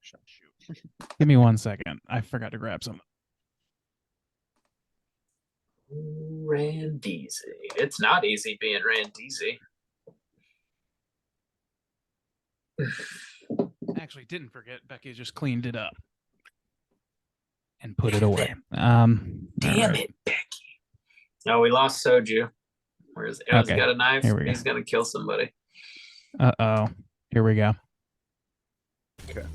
Shoot. Give me 1 second. I forgot to grab some. Randisi. It's not easy being Randisi. Actually, didn't forget. Becky just cleaned it up and put it away. Damn it, Becky. Oh, we lost Soju. Where's He's got a knife? He's gonna kill somebody. Uh-oh. Here we go. Okay.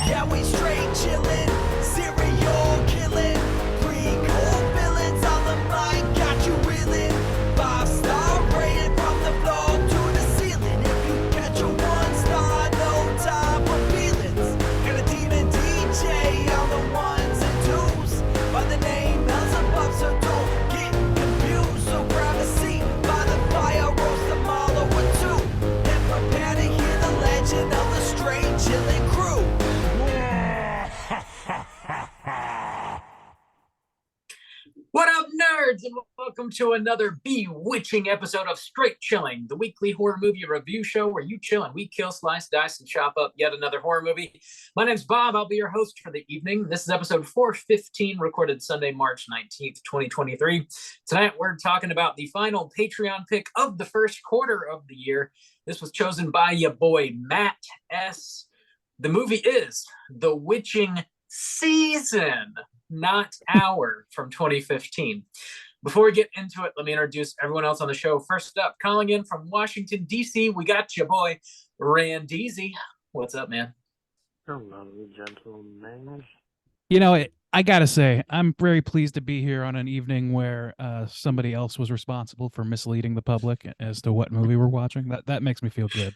Yeah, we straight chillin', serial killing, pre-cold villains on the mic, got you reeling. 5-star rated from the floor to the ceiling. If you catch a 1-star, no time for feelings. And a demon DJ on the ones and twos, by the name Elzebub, so don't get confused. So grab a seat by the fire, roast a mallow or two, and prepare to hear the legend of the straight chillin' crew. What up, nerds, and welcome to another bewitching episode of Straight Chilling, the weekly horror movie review show where you chill and we kill, slice, dice, and chop up yet another horror movie. My name's Bob. I'll be your host for the evening. This is episode 415, recorded Sunday, March 19th, 2023. Tonight, we're talking about the final Patreon pick of the first quarter of the year. This was chosen by your boy, Matt S. The movie is The Witching Season, not hour, from 2015. Before we get into it, let me introduce everyone else on the show. First up, calling in from Washington, D.C., we got your boy, Randeezy. What's up, man? Hello, gentlemen. You know, I gotta say, I'm very pleased to be here on an evening where somebody else was responsible for misleading the public as to what movie we're watching. That makes me feel good.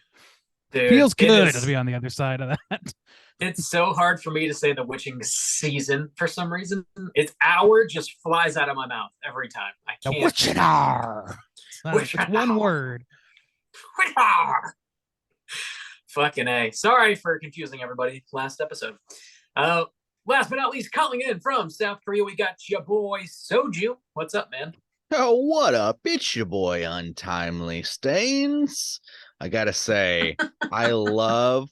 Dude, Feels good to be on the other side of that. It's so hard for me to say The Witching Season for some reason. It's hour just flies out of my mouth every time. I can't. Witching hour. It's one word. Fucking A. Sorry for confusing everybody last episode. Last but not least, calling in from South Korea, we got your boy Soju. What's up, man? Oh, what up? It's your boy Untimely Stains. I gotta say, I love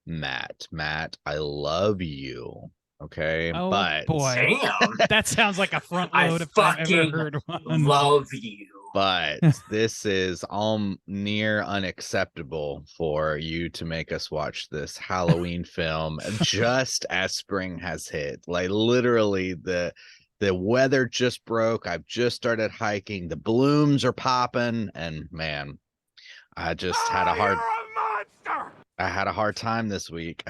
Matt. Matt, I love you. Okay, Oh, but boy, damn, that sounds like a front load if I've ever heard one. Love you. But this is all near unacceptable for you to make us watch this Halloween film just as spring has hit. Like literally the weather just broke. I've just started hiking. The blooms are popping, and man, I just had a hard. I had a hard time this week.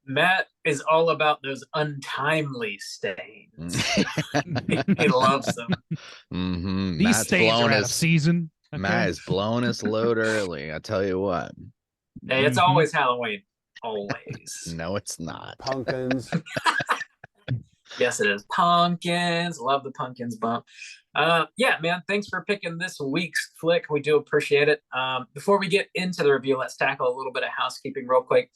Matt is all about those untimely stains. He loves them. Mm-hmm. These stains are out of season. Okay? Matt is blowing his load early. I tell you what. Hey, it's always Halloween. Always. No, it's not. Pumpkins. Yes, it is. Pumpkins. Love the pumpkins bump. Yeah, man, thanks for picking this week's flick. We do appreciate it. Before we get into the review, let's tackle a little bit of housekeeping real quick.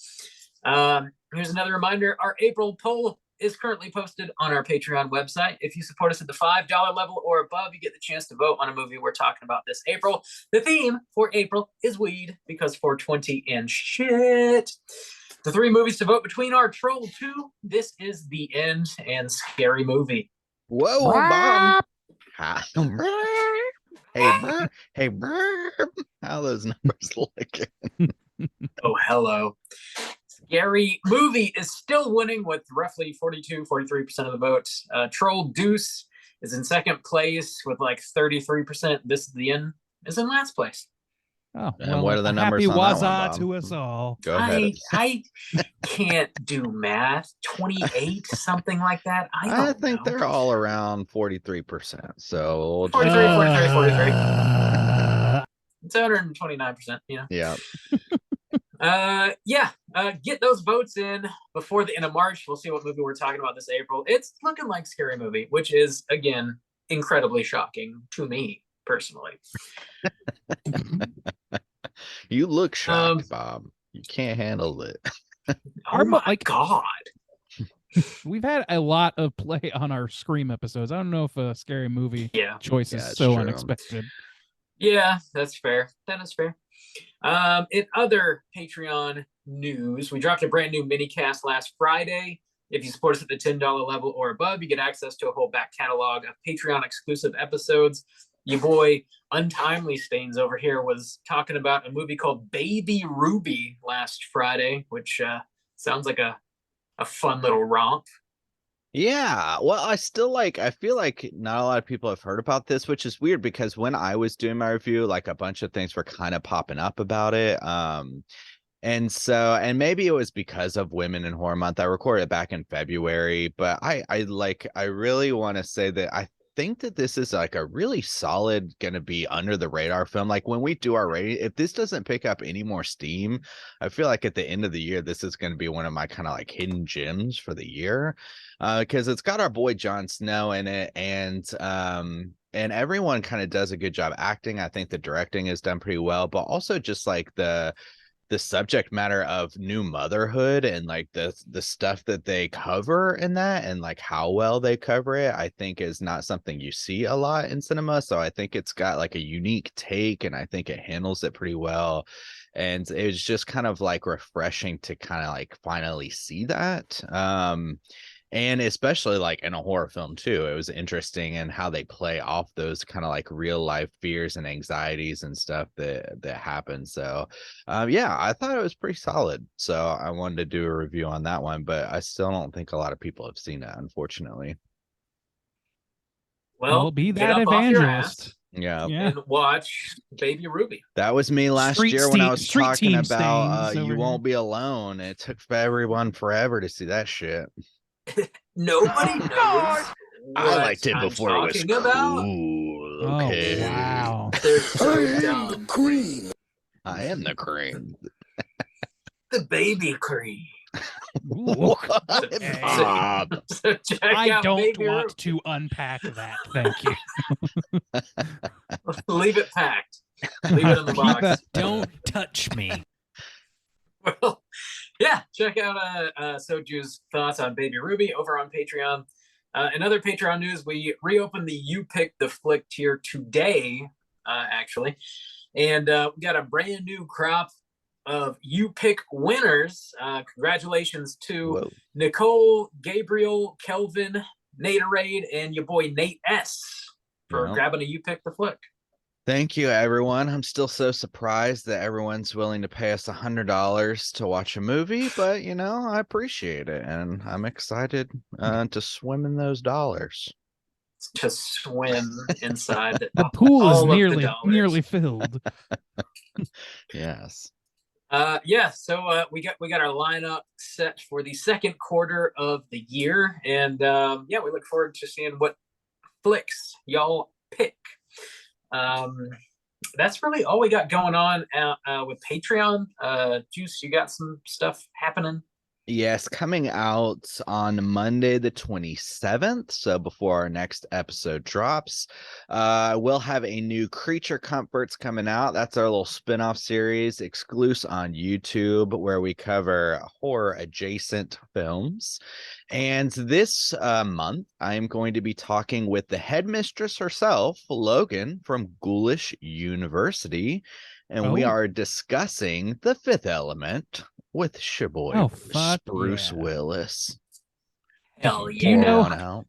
Here's another reminder. Our April poll is currently posted on our Patreon website. If you support us at the $5 level or above, you get the chance to vote on a movie we're talking about this April. The theme for April is weed, because 420 and shit. The 3 movies to vote between are Troll 2, This Is the End, and Scary Movie. Whoa, Bob. Hey, how those numbers looking? Oh, hello. Scary Movie is still winning with roughly 43% of the votes. Troll Deuce is in second place with like 33%. This is the End is in last place. Oh, And well, what are the numbers happy on that one, waza Bob? to us all. Go ahead. I can't do math. 28, something like that. I don't think know. they're all around 43%. So 43, 43. It's 129%, you know? yeah. Get those votes in before the end of March. We'll see what movie we're talking about this April. It's looking like Scary Movie, which is, again, incredibly shocking to me personally. You look shocked, Bob. You can't handle it. Oh Our mo- my like- god. We've had a lot of play on our Scream episodes. I don't know if a scary movie Yeah. choice Yeah, is it's so true. unexpected. Yeah, that's fair. That is fair. In other Patreon news, we dropped a brand new mini cast last Friday. If you support us at the $10 level or above, you get access to a whole back catalog of Patreon exclusive episodes. Your boy Untimely Stains over here was talking about a movie called Baby Ruby last Friday, which sounds like a fun little romp. Yeah, well, I feel like not a lot of people have heard about this, which is weird because when I was doing my review, like a bunch of things were kind of popping up about it. And maybe it was because of Women in Horror Month. I recorded it back in February, but I really want to say that I think that this is like a really solid, gonna be under the radar film. Like when we do our rating, if this doesn't pick up any more steam, I feel like at the end of the year, this is gonna be one of my kind of like hidden gems for the year, because it's got our boy Jon Snow in it, and everyone kind of does a good job acting. I think the directing is done pretty well, but also just like the subject matter of new motherhood and like the stuff that they cover in that and like how well they cover it, I think is not something you see a lot in cinema. So I think it's got like a unique take, and I think it handles it pretty well. And it was just kind of like refreshing to kind of like finally see that. And especially like in a horror film too, it was interesting in how they play off those kind of like real life fears and anxieties and stuff that happen. So yeah, I thought it was pretty solid, so I wanted to do a review on that one, but I still don't think a lot of people have seen it, unfortunately. Well, Be get that up off your ass evangelist. Yeah, Yeah. and watch Baby Ruby. that was me last Street year when I ste- was street talking team about stains You over Won't Be Alone. It took everyone forever to see that shit. Nobody knows. I liked it I'm before it was talking about. cool. Oh, Okay. wow. They're so dumb. I am the cream. The baby cream. Ooh. What? Okay. Bob. So check I out don't Baby want to unpack that. Thank you. Ruby. Leave it packed. Leave it in the box. Don't touch me. Well, yeah, check out Soju's thoughts on Baby Ruby over on Patreon. In other Patreon news, we reopened the You Pick the Flick tier today, actually. And we got a brand new crop of You Pick winners. Congratulations to Whoa. Nicole, Gabriel, Kelvin, Naderade, and your boy Nate S. for Yeah. grabbing a You Pick the Flick. Thank you, everyone. I'm still so surprised that everyone's willing to pay us $100 to watch a movie, but you know, I appreciate it, and I'm excited to swim in those dollars. To swim inside The pool is all of the nearly dollars. filled. Yes. Yeah, so we got our lineup set for the second quarter of the year, and yeah, we look forward to seeing what flicks y'all pick. That's really all we got going on with Patreon. Juice, you got some stuff happening? Yes, coming out on Monday the 27th, so before our next episode drops, we'll have a new Creature Comforts coming out. That's our little spin-off series exclusive on YouTube, where we cover horror adjacent films. And this month, I'm going to be talking with the headmistress herself, Logan from Ghoulish University, and we Oh. are discussing The Fifth Element with Shaboy Oh, fuck Bruce yeah. Willis. Hell Do you yeah. know- On out.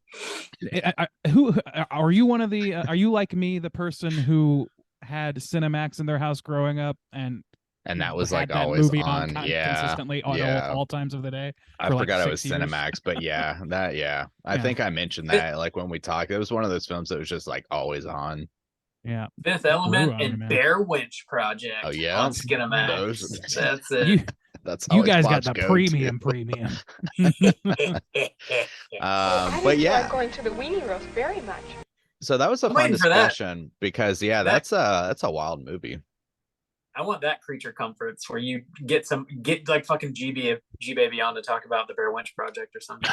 Who are you? One of the? Are you like me, the person who had Cinemax in their house growing up, and And that was had like that always movie on. consistently on yeah. all times of the day? I for, like, forgot it was 6 years. Cinemax, but yeah, that yeah. I Yeah. think I mentioned that like when we talked. It was one of those films that was just like always on. Yeah, Fifth Element on me, and man. Bear Winch Project. Oh, yeah? On Skinamax. Those- That's it. you That's how you his guys got plots the go, premium. But yeah, going to the weenie roast very much. so that was a I'm fun waiting for that. discussion because yeah, That- that's a wild movie. I want that Creature Comforts where you get like fucking G Baby on to talk about the Bear Winch Project or something.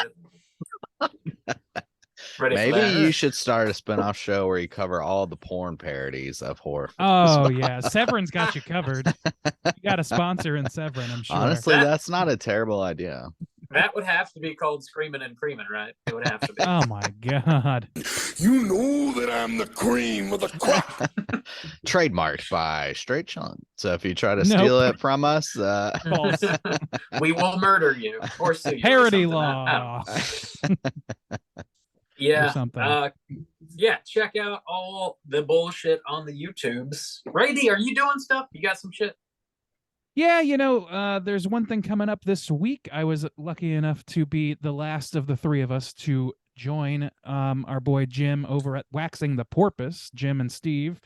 Ready for Maybe that? you should start a spin-off show where you cover all the porn parodies of horror. Oh yeah, Severin's got you covered. You got a sponsor in Severin, I'm sure. Honestly, That- that's not a terrible idea. That would have to be called Screamin' and Creamin', right? It would have to be. Oh my god. You know that I'm the cream of the crop. Trademarked by Straight Chillin'. So if you try to steal it from us, False. We will murder you or sue you. or Parody something. I don't law. know. Yeah. something. Yeah, check out all the bullshit on the YouTubes. Brady, are you doing stuff? You got some shit? Yeah, there's one thing coming up this week. I was lucky enough to be the last of the three of us to join our boy Jim over at Waxing the Porpoise, Jim and Steve.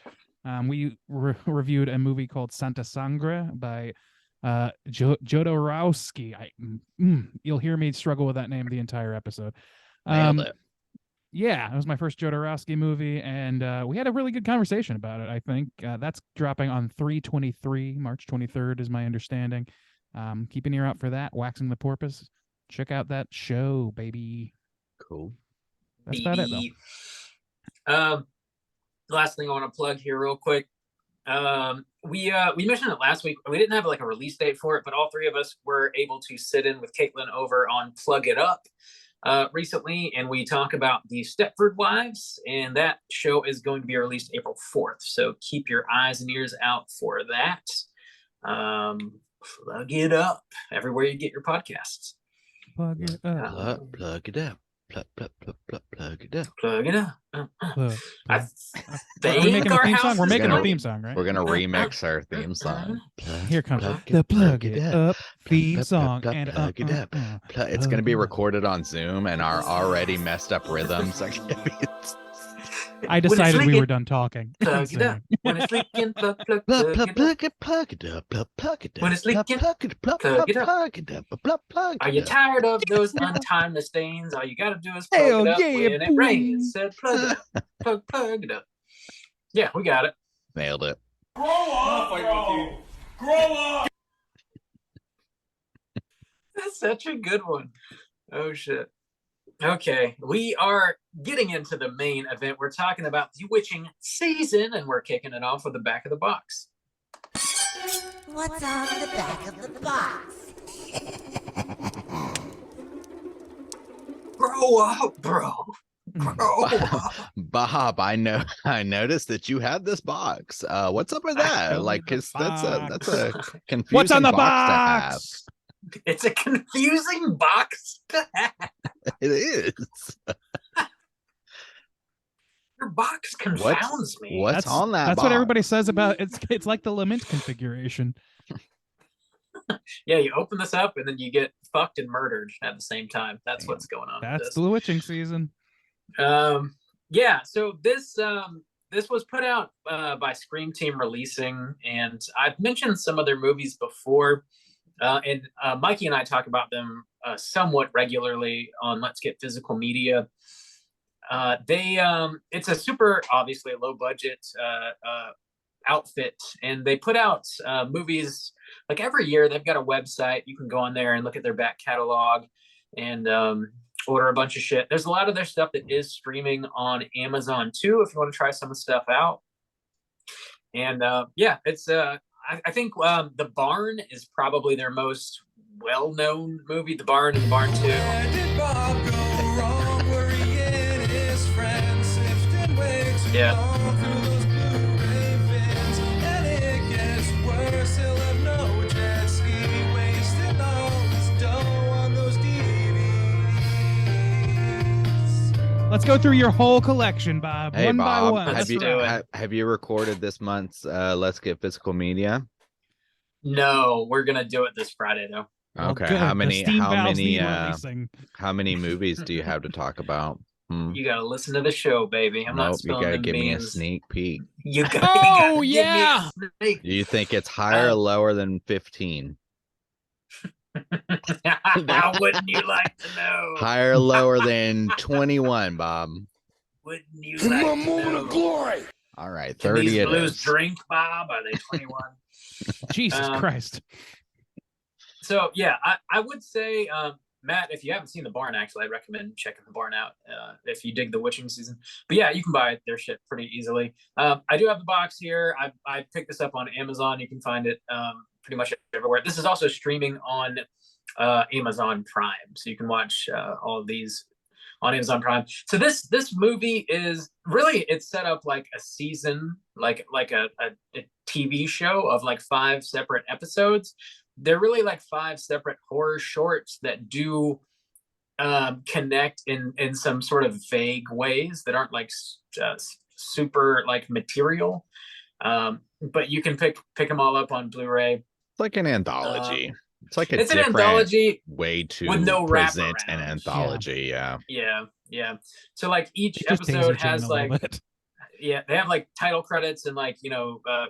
We reviewed a movie called Santa Sangre by Jodorowsky. You'll hear me struggle with that name the entire episode. nailed it. Yeah, it was my first Jodorowsky movie, and we had a really good conversation about it, I think. That's dropping on 3/23, March 23rd is my understanding. Keep an ear out for that, Waxing the Porpoise. Check out that show, baby. Cool. That's about it, though. Last thing I want to plug here real quick. We mentioned it last week. We didn't have like a release date for it, but all three of us were able to sit in with Caitlin over on Plug It Up recently, and we talk about the Stepford Wives, and that show is going to be released April 4th. So keep your eyes and ears out for that. Plug it up everywhere you get your podcasts. Plug it up. Plug it up. Plug it up. Plug it up. Plug. I Are think we making a our theme house song? We're is making gonna a be- theme song, right? We're gonna remix our theme song. Here comes Plug the it, Plug It Up theme song. And plug it up. It's gonna be recorded on Zoom, and our already messed up rhythms are gonna be. I When it's decided we leaking, were done talking. Plug it up. When it's leaking, plug it up. Plug it up. When it's leaking, plug it up. Are you tired of those untimely stains? All you gotta do is plug Hell it up yeah, when it boy. rains. Said plug it up. Plug it up. Yeah, we got it. Nailed it. That's such a good one. Oh shit. Okay, we are getting into the main event. We're talking about the witching season, and we're kicking it off with the back of the box. What's on the back of the box? Grow up, bro. Grow up. Bob, I noticed that you had this box. What's up with that? Like, cause that's a confusing What's on the box to have. box? It's a confusing box to have. It is. Your box confounds me. What's on that? That's what box? everybody says about it. It's like the lament configuration. Yeah, you open this up and then you get fucked and murdered at the same time. That's what's going on. with That's this. the witching season. Yeah, so this was put out by Scream Team Releasing, and I've mentioned some of their movies before, and Mikey and I talk about them somewhat regularly on Let's Get Physical Media. It's a super obviously low budget outfit, and they put out movies like every year. They've got a website. You can go on there and look at their back catalog and order a bunch of shit. There's a lot of their stuff that is streaming on Amazon too, if you want to try some of the stuff out. And yeah, it's I think The Barn is probably their most well-known movie. The Barn and The Barn 2. Yeah. Let's go through your whole collection, Bob. Hey, one Bob, by one. Let's have you do it. have you recorded this month's Let's Get Physical Media? No, we're gonna do it this Friday though. Well, Okay, good. how The many steam valves need how releasing. many movies do you have to talk about? You gotta listen to the show, baby. I'm Nope, not you spilling gotta them give me a beans. sneak peek. You gotta, Oh, you gotta yeah. give me a sneak. Do you think it's higher or lower than 15? How wouldn't you like to know? Higher or lower than 21, Bob? Wouldn't you To like my to moment know? of glory. All right, Can 30 these it blues is. drink, Bob? Are they 21? Jesus Um, Christ. So yeah, I would say Matt, if you haven't seen The Barn, actually, I'd recommend checking The Barn out if you dig The Witching season. But yeah, you can buy their shit pretty easily. I do have the box here. I picked this up on Amazon. You can find it pretty much everywhere. This is also streaming on Amazon Prime, so you can watch all of these on Amazon Prime. So this movie is really, it's set up like a season, like a TV show of like 5 separate episodes. They're really like 5 separate horror shorts that do connect in some sort of vague ways that aren't like super like material. But you can pick them all up on Blu-ray. It's like an anthology. It's like it's an anthology way to with no present an wraparound. anthology. Yeah. So like each It just daisy episode chain has a little like bit. yeah, they have like title credits and like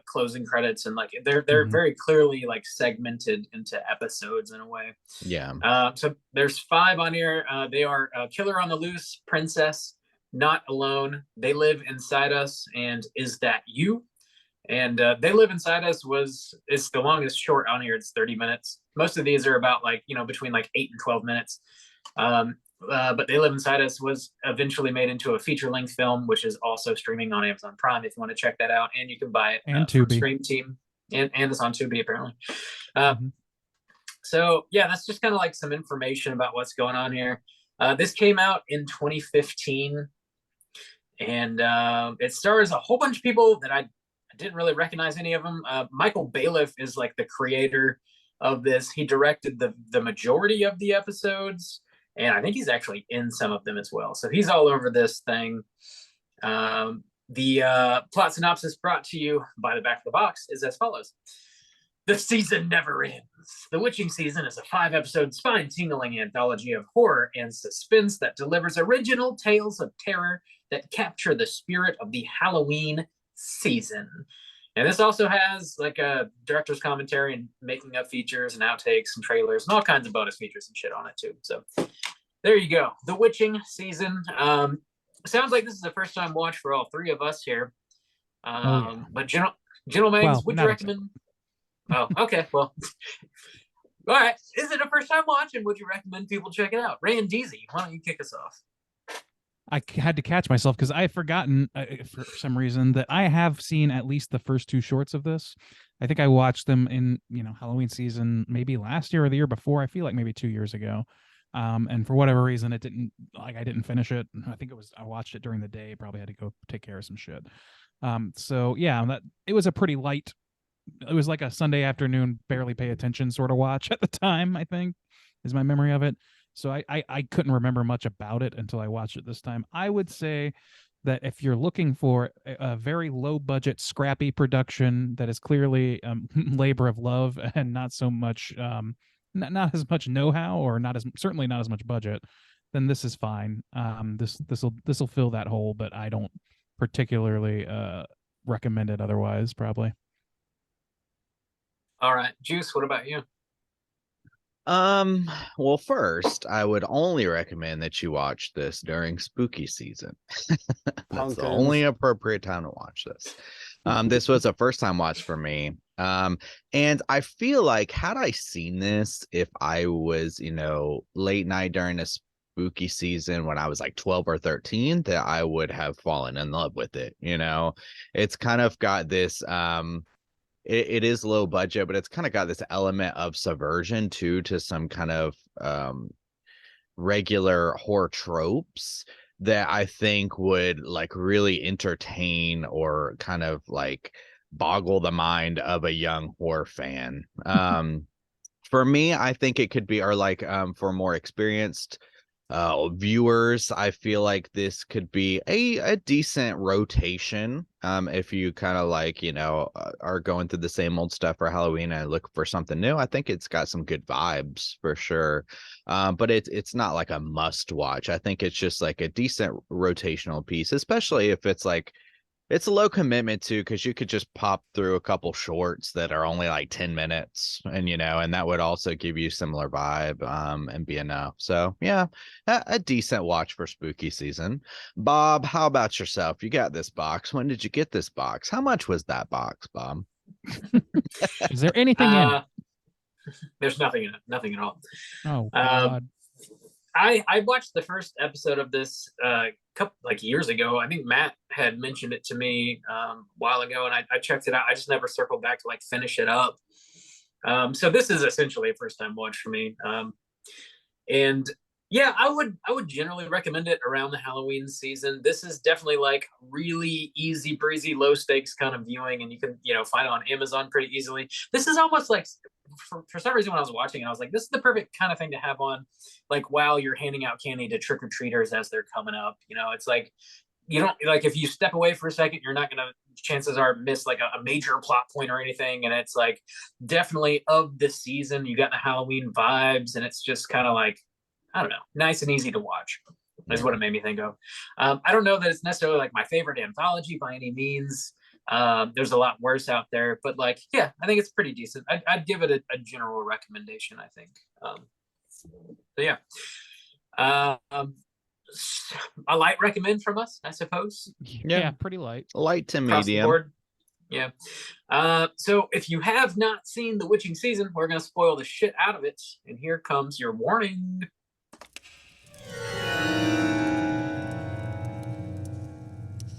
closing credits, and like they're Mhm. very clearly like segmented into episodes in a way. Yeah. So there's 5 on here. They are Killer on the Loose, Princess, Not Alone, They Live Inside Us, and Is That You? And They Live Inside Us is the longest short on here. It's 30 minutes. Most of these are about like between like 8 and 12 minutes. But They Live Inside Us was eventually made into a feature-length film, which is also streaming on Amazon Prime if you want to check that out. And you can buy it And from Tubi. Stream Team, and it's on Tubi apparently. Mhm. So yeah, that's just kind of like some information about what's going on here. This came out in 2015, and it stars a whole bunch of people that I didn't really recognize any of them. Michael Baliff is like the creator of this. He directed the majority of the episodes, and I think he's actually in some of them as well. So he's all over this thing. The plot synopsis brought to you by the back of the box is as follows. The season never ends. The Witching season is a 5-episode spine-tingling anthology of horror and suspense that delivers original tales of terror that capture the spirit of the Halloween season. And this also has like a director's commentary and making of features and outtakes and trailers and all kinds of bonus features and shit on it too. So there you go. The Witching season. Sounds like this is a first time watch for all 3 of us here. But gentlemen, Well, would not you recommend? Oh, okay. Well, all right. Is it a first time watch, and would you recommend people check it out? Randeezy, why don't you kick us off? I had to catch myself because I've forgotten for some reason that I have seen at least the first 2 shorts of this. I think I watched them in Halloween season, maybe last year or the year before. I feel like maybe 2 years ago. And for whatever reason, I didn't finish it. I think I watched it during the day. Probably had to go take care of some shit. So yeah, it was a pretty light. It was like a Sunday afternoon, barely pay attention sort of watch at the time, I think, is my memory of it. So I couldn't remember much about it until I watched it this time. I would say that if you're looking for a very low budget, scrappy production that is clearly labor of love and not so much, not as much know-how, or certainly not as much budget, then this is fine. This will fill that hole, but I don't particularly recommend it otherwise, probably. All right, Juice, what about you? Well, first, I would only recommend that you watch this during spooky season. That's the only appropriate time to watch this. This was a first time watch for me. And I feel like had I seen this if I was, late night during a spooky season when I was like 12 or 13, that I would have fallen in love with it. It's kind of got this it is low budget, but it's kind of got this element of subversion too to some kind of regular horror tropes that I think would like really entertain or kind of like boggle the mind of a young horror fan. For me, I think it could be, or like for more experienced viewers, I feel like this could be a decent rotation if you kind of like are going through the same old stuff for Halloween and look for something new. I think it's got some good vibes for sure, but it's not like a must watch. I think it's just like a decent rotational piece, especially if it's like it's a low commitment too, because you could just pop through a couple shorts that are only like 10 minutes and and that would also give you similar vibe and be enough. So yeah, a decent watch for spooky season. Bob, how about yourself? You got this box. When did you get this box? How much was that box, Bob? Is there anything in it? There's nothing in it. Nothing at all. Oh God. I watched the first episode of this couple like years ago. I think Matt had mentioned it to me a while ago, and I checked it out. I just never circled back to like finish it up. So this is essentially a first time watch for me. And yeah, I would generally recommend it around the Halloween season. This is definitely like really easy breezy, low stakes kind of viewing, and you can find it on Amazon pretty easily. This is almost like for some reason when I was watching it, I was like, this is the perfect kind of thing to have on like while you're handing out candy to trick or treaters as they're coming up. It's like you don't like if you step away for a second, you're not gonna chances are miss like a major plot point or anything. And it's like definitely of the season. You got the Halloween vibes, and it's just kind of like I don't know, nice and easy to watch is what it made me think of. I don't know that it's necessarily like my favorite anthology by any means. There's a lot worse out there, but like, yeah, I think it's pretty decent. I'd give it a general recommendation, I think. So yeah. A light recommend from us, I suppose. Yeah, pretty light. Light to Across the medium. board. Yeah. So if you have not seen The Witching Season, we're going to spoil the shit out of it. And here comes your warning.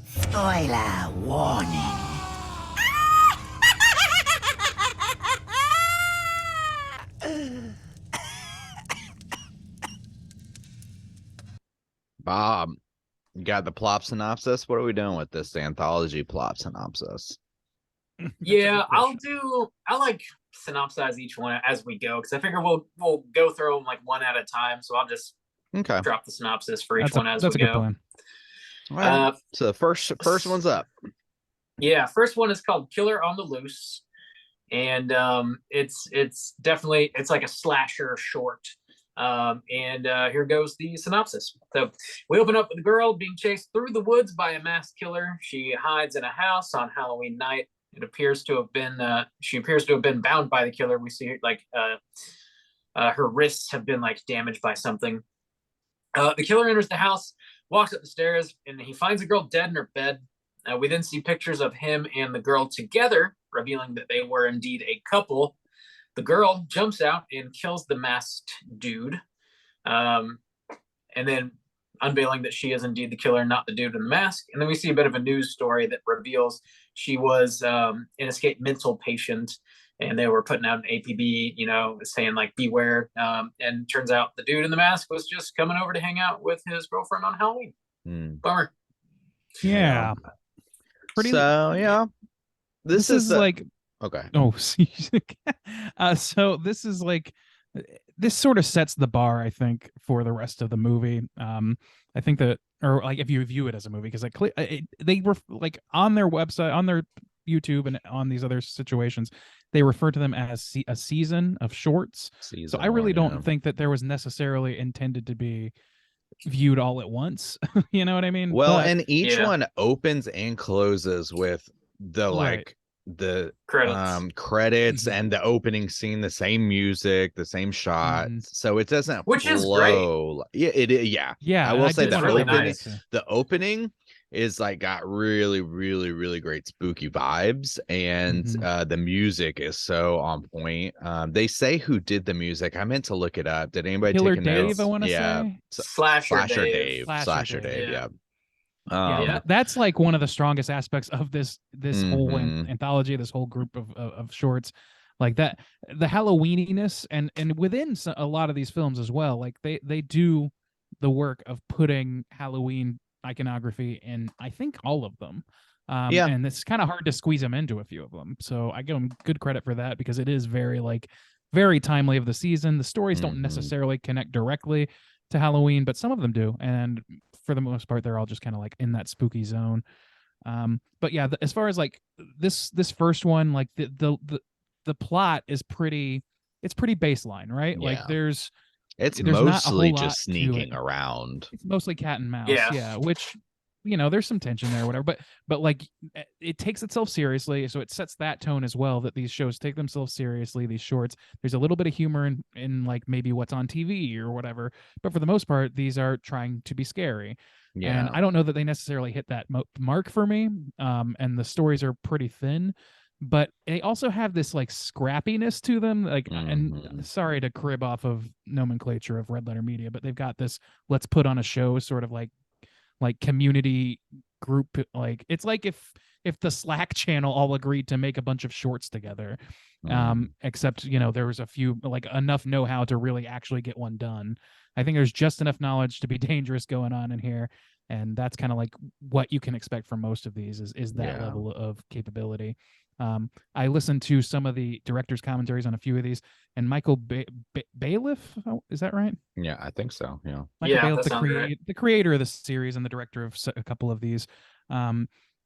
Spoiler warning. Bob, you got the plot synopsis? What are we doing with this anthology plot synopsis? Yeah, I'll like synopsize each one as we go because I figure we'll go through them like one at a time. So I'll just Okay. drop the synopsis for each That's one as a we good go. plan. All right. So the first one's up. Yeah, first one is called Killer on the Loose, and it's definitely it's like a slasher short. And here goes the synopsis. So we open up with a girl being chased through the woods by a masked killer. She hides in a house on Halloween night. It appears to have been she appears to have been bound by the killer. We see like her wrists have been like damaged by something. The killer enters the house, walks up the stairs, and he finds the girl dead in her bed. We then see pictures of him and the girl together, revealing that they were indeed a couple. The girl jumps out and kills the masked dude, and then unveiling that she is indeed the killer, not the dude in the mask. And then we see a bit of a news story that reveals she was an escaped mental patient, and they were putting out an APB, saying like beware. And turns out the dude in the mask was just coming over to hang out with his girlfriend on Halloween. Bummer. Yeah. Pretty. So yeah, This is like. Okay. Oh, so this is like this sort of sets the bar, I think, for the rest of the movie. I think that, or like if you view it as a movie, because like they were like on their website, on their YouTube, and on these other situations, they refer to them as a season of shorts. So I really don't think that there was necessarily intended to be viewed all at once. You know what I mean? Well, and each one opens and closes with the like the credits and the opening scene, the same music, the same shots, so it doesn't which is great. Yeah, I will say the really opening nice. The opening is like got really really great spooky vibes, and the music is so on point. They say who did the music. I meant to look it up. Did anybody Killer take a Dave, note? I want to say Slasher Dave. Slasher Dave. Yeah. That's like one of the strongest aspects of this whole anthology, this whole group of shorts, like that, the Halloweeniness, and within a lot of these films as well. Like they do the work of putting Halloween iconography in, I think, all of them. And it's kind of hard to squeeze them into a few of them. So I give them good credit for that, because it is very timely of the season. The stories don't necessarily connect directly to Halloween, but some of them do, and for the most part they're all just kind of like in that spooky zone. But yeah, as far as like this first one, like the plot is pretty baseline, right? Like there's mostly just sneaking around. It's mostly cat and mouse, which there's some tension there or whatever, but like it takes itself seriously, so it sets that tone as well, that these shows take themselves seriously, these shorts. There's a little bit of humor in like maybe what's on TV or whatever, but for the most part these are trying to be scary. And I don't know that they necessarily hit that mark for me. And the stories are pretty thin, but they also have this like scrappiness to them. Like, and Mhm. sorry to crib off of nomenclature of Red Letter Media, but they've got this let's put on a show sort of like community group. Like it's like if the Slack channel all agreed to make a bunch of shorts together, except there was a few like enough know-how to really actually get one done. I think there's just enough knowledge to be dangerous going on in here, and that's kind of like what you can expect from most of these is that Yeah. level of capability. I listened to some of the director's commentaries on a few of these, and Michael Bailiff, is that right? Yeah, I think so. Yeah. Michael Yeah, Bailiff, that sounds right. the creator of the series and the director of a couple of these,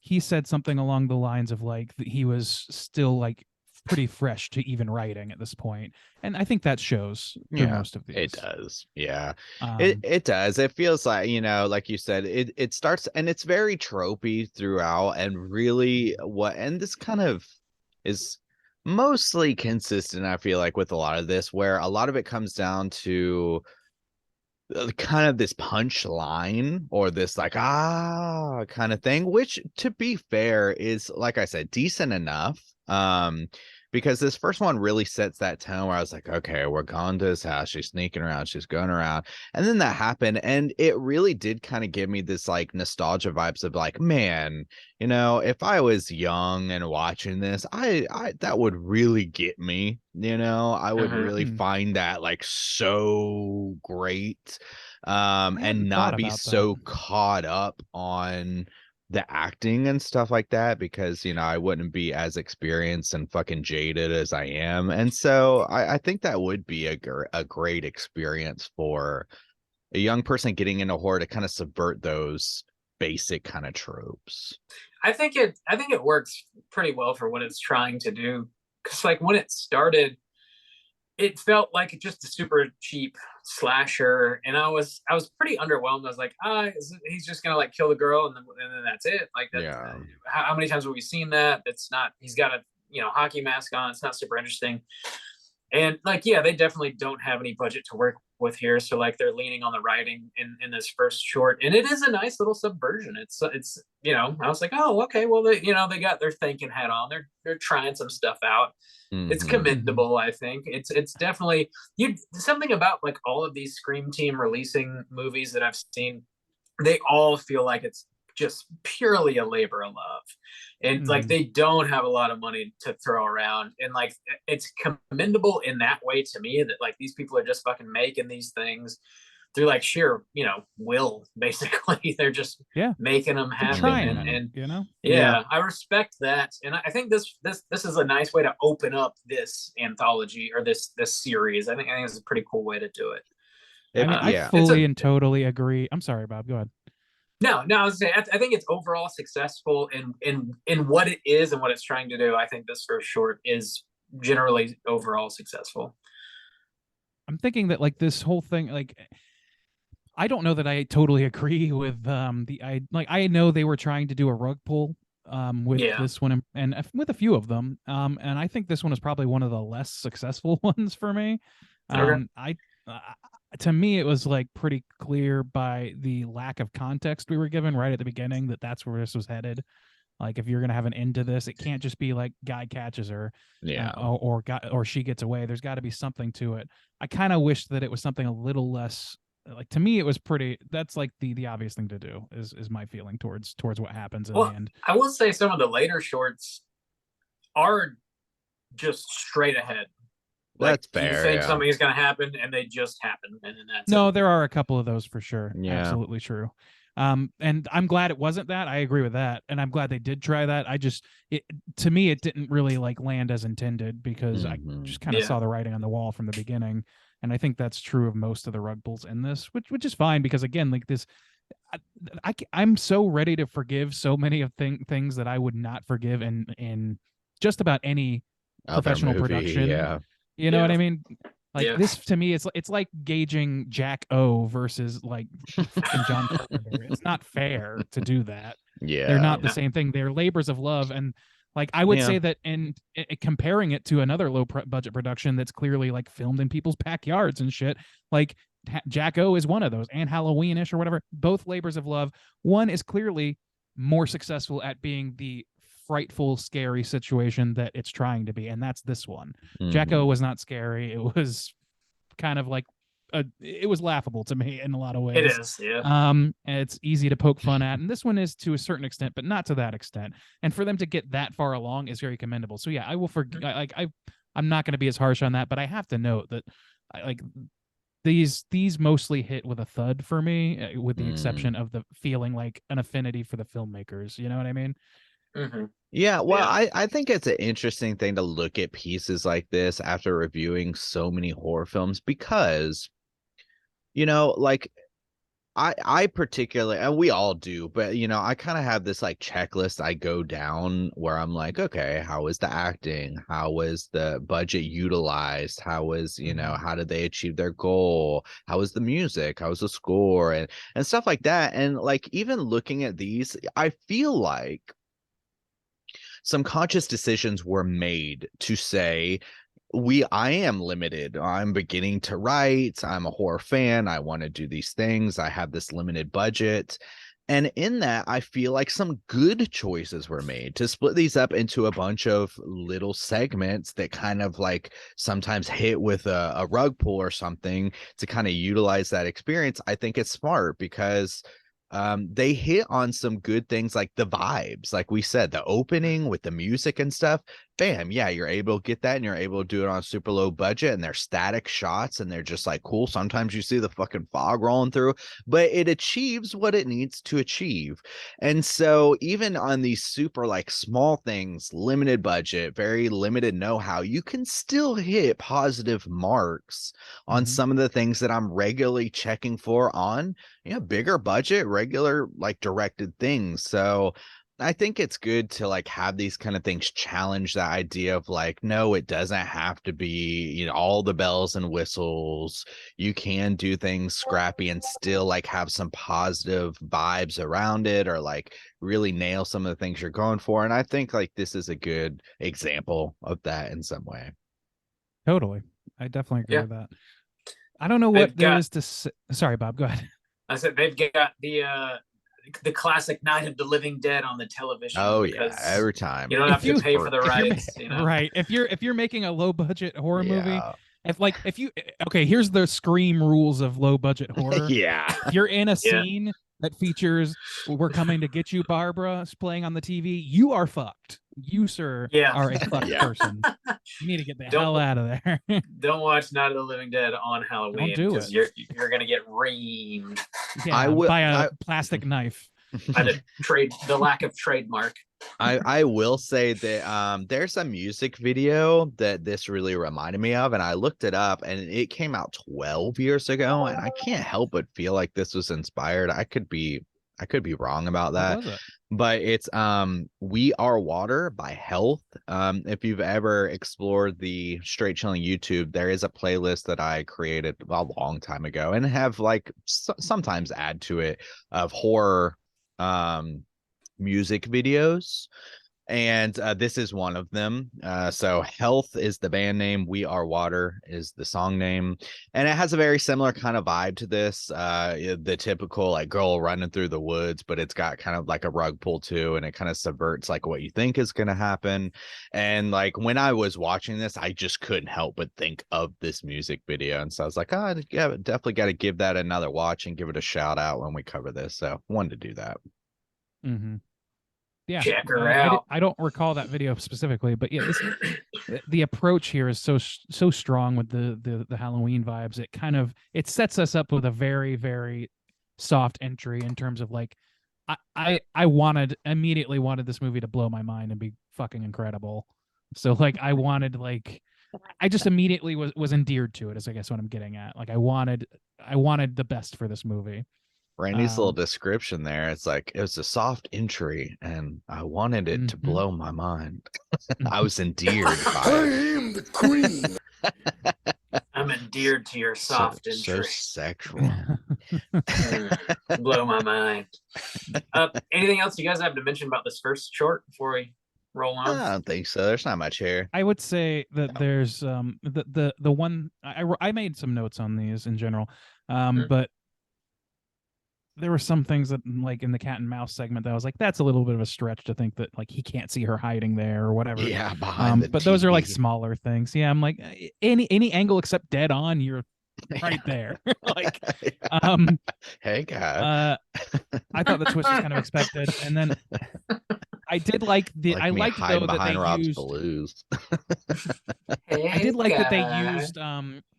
he said something along the lines of like that he was still like pretty fresh to even writing at this point, and I think that shows through Yeah, most of these. it does. Yeah. Um, It does. It feels like, like you said, it starts and it's very tropey throughout, and really and this kind of is mostly consistent, I feel like, with a lot of this, where a lot of it comes down to kind of this punch line or this like kind of thing, which to be fair is, like I said, decent enough. Because this first one really sets that tone where I was like, okay, we're going to his house, she's sneaking around, she's going around, and then that happened, and it really did kind of give me this like nostalgia vibes of like, man, if I was young and watching this, I that would really get me. I would really Mhm. find that like so great, hadn't and thought not be about so that. caught up on the acting and stuff like that, because I wouldn't be as experienced and fucking jaded as I am, and so I think that would be a great experience for a young person getting into horror to kind of subvert those basic kind of tropes. I think it works pretty well for what it's trying to do. Because like when it started, it felt like just a super cheap slasher, and I was pretty underwhelmed. I was like, he's just gonna like kill the girl, and then that's it. Like that. Yeah. How many times have we seen that? It's not. He's got a hockey mask on. It's not super interesting. And like, yeah, they definitely don't have any budget to work with here, so like they're leaning on the writing in this first short, and it is a nice little subversion. It's I was like, oh, okay, well they got their thinking hat on. They're trying some stuff out. It's Mhm. commendable. I think it's definitely something about like all of these Scream Team releasing movies that I've seen. They all feel like it's just purely a labor of love, and like they don't have a lot of money to throw around, and like it's commendable in that way to me, that like these people are just fucking making these things through like sheer will, basically. They're just making them They're happen, trying, and Yeah. I respect that, and I think this is a nice way to open up this anthology or this series. I think it's a pretty cool way to do it. I mean, I Yeah. fully and totally agree. I'm sorry, Bob. Go ahead. No, I was saying, I think it's overall successful in what it is and what it's trying to do. I think this first short is generally overall successful. I'm thinking that like this whole thing, like I don't know that I totally agree with I know they were trying to do a rug pull with this one and with a few of them, and I think this one is probably one of the less successful ones for me. Okay. To me, it was like pretty clear by the lack of context we were given right at the beginning that that's where this was headed. Like, if you're gonna have an end to this, it can't just be like guy catches her, or she gets away. There's got to be something to it. I kind of wish that it was something a little less. Like, to me, it was pretty. That's like the obvious thing to do. Is my feeling towards what happens in the end. I will say some of the later shorts are just straight ahead. That's like, fair. You think something's gonna happen, and they just happen, and then that's No, it. there are a couple of those for sure. Yeah. Absolutely true. And I'm glad it wasn't that. I agree with that, and I'm glad they did try that. To me, it didn't really like land as intended, because I just kind of saw the writing on the wall from the beginning, and I think that's true of most of the rug pulls in this, which is fine, because again, like this, I'm so ready to forgive so many of things that I would not forgive in just about any professional production. Yeah. You know what I mean? Like this, to me, it's like gauging Jack O versus like fucking John Carpenter. It's not fair to do that. Yeah, they're not the same thing. They're labors of love, and like I would say that in comparing it to another low budget production that's clearly like filmed in people's backyards and shit, like Jack O is one of those, and Halloweenish or whatever. Both labors of love. One is clearly more successful at being the frightful, scary situation that it's trying to be, and that's this one. Mhm. Jacko was not scary. It was kind of like it was laughable to me in a lot of ways. It is, yeah. And it's easy to poke fun at, and this one is to a certain extent, but not to that extent. And for them to get that far along is very commendable. So yeah, I will forgive. I'm not going to be as harsh on that, but I have to note that these mostly hit with a thud for me, with the exception of the feeling like an affinity for the filmmakers. You know what I mean? Mm-hmm. Yeah, well, Yeah. I think it's an interesting thing to look at pieces like this after reviewing so many horror films because, like I particularly, and we all do, but I kind of have this like checklist I go down where I'm like, okay, how was the acting? How was the budget utilized? How was, how did they achieve their goal? How was the music? How was the score? And stuff like that. And like even looking at these, I feel like some conscious decisions were made to say, I am limited. I'm beginning to write. I'm a horror fan. I want to do these things. I have this limited budget. And in that, I feel like some good choices were made to split these up into a bunch of little segments that kind of like sometimes hit with a rug pull or something to kind of utilize that experience. I think it's smart because they hit on some good things like the vibes, like we said, the opening with the music and stuff. Bam, yeah, you're able to get that, and you're able to do it on a super low budget, and they're static shots, and they're just like cool. Sometimes you see the fucking fog rolling through, but it achieves what it needs to achieve. And so even on these super like small things, limited budget, very limited know-how, you can still hit positive marks on some of the things that I'm regularly checking for on bigger budget, regular like directed things. So I think it's good to like have these kind of things challenge the idea of like, no, it doesn't have to be, all the bells and whistles. You can do things scrappy and still like have some positive vibes around it, or like really nail some of the things you're going for. And I think like this is a good example of that in some way. Totally. I definitely agree Yeah. with that. I don't know what They've there got- is to say. Sorry, Bob, go ahead. I said they've got the classic Night of the Living Dead on the television. Oh yeah, because every time. you don't have to pay for the If you're rights. Right. If you're making a low budget horror movie, Yeah. Here's the Scream rules of low budget horror. Yeah. If you're in a Yeah. scene that features "We're Coming to Get You, Barbara" playing on the TV, you are fucked. You, sir, Yeah. are a fucked Yeah. person. You need to get the Don't- hell out of there. Don't watch Night of the Living Dead on Halloween. do because it. you're gonna get reamed Yeah, will- by a I- plastic knife. by the lack of trademark. I will say that there's a music video that this really reminded me of, and I looked it up, and it came out 12 years ago, and I can't help but feel like this was inspired. I could be wrong about that, What was it? but it's We Are Water by Health. If you've ever explored the Straight Chilling YouTube, there is a playlist that I created a long time ago and have like sometimes add to it of horror music videos, and this is one of them. So Health is the band name, We Are Water is the song name, and it has a very similar kind of vibe to this, the typical like girl running through the woods, but it's got kind of like a rug pull too, and it kind of subverts like what you think is going to happen. And like when I was watching this, I just couldn't help but think of this music video, and so I was like, oh yeah, definitely got to give that another watch and give it a shout out when we cover this. So wanted to do that. Mm-hmm. Yeah, Check her I out. don't recall that video specifically, but yeah, the approach here is so strong with the Halloween vibes. It sets us up with a very, very soft entry in terms of like, I immediately wanted this movie to blow my mind and be fucking incredible. So like I just immediately was endeared to it, is I guess what I'm getting at. Like I wanted the best for this movie. Randy's little description there, it's like it was a soft entry and I wanted it to blow my mind. I was endeared by I it. am the queen. I'm endeared to your soft so entry. sexual. Blow my mind. Anything else you guys have to mention about this first short before we roll on? I don't think so. There's not much here. I would say that there's the one I made some notes on these in general, but there were some things that, like in the cat and mouse segment, that I was like, that's a little bit of a stretch to think that like he can't see her hiding there or whatever. Yeah, behind the but those are like TV. smaller things. Yeah, I'm like any angle except dead on, you're right there. Like, hey guy. I thought the twist was kind of expected, and then I did like the. Like I me liked though hiding that behind they Rob's used. Blues. I did like that they guy. used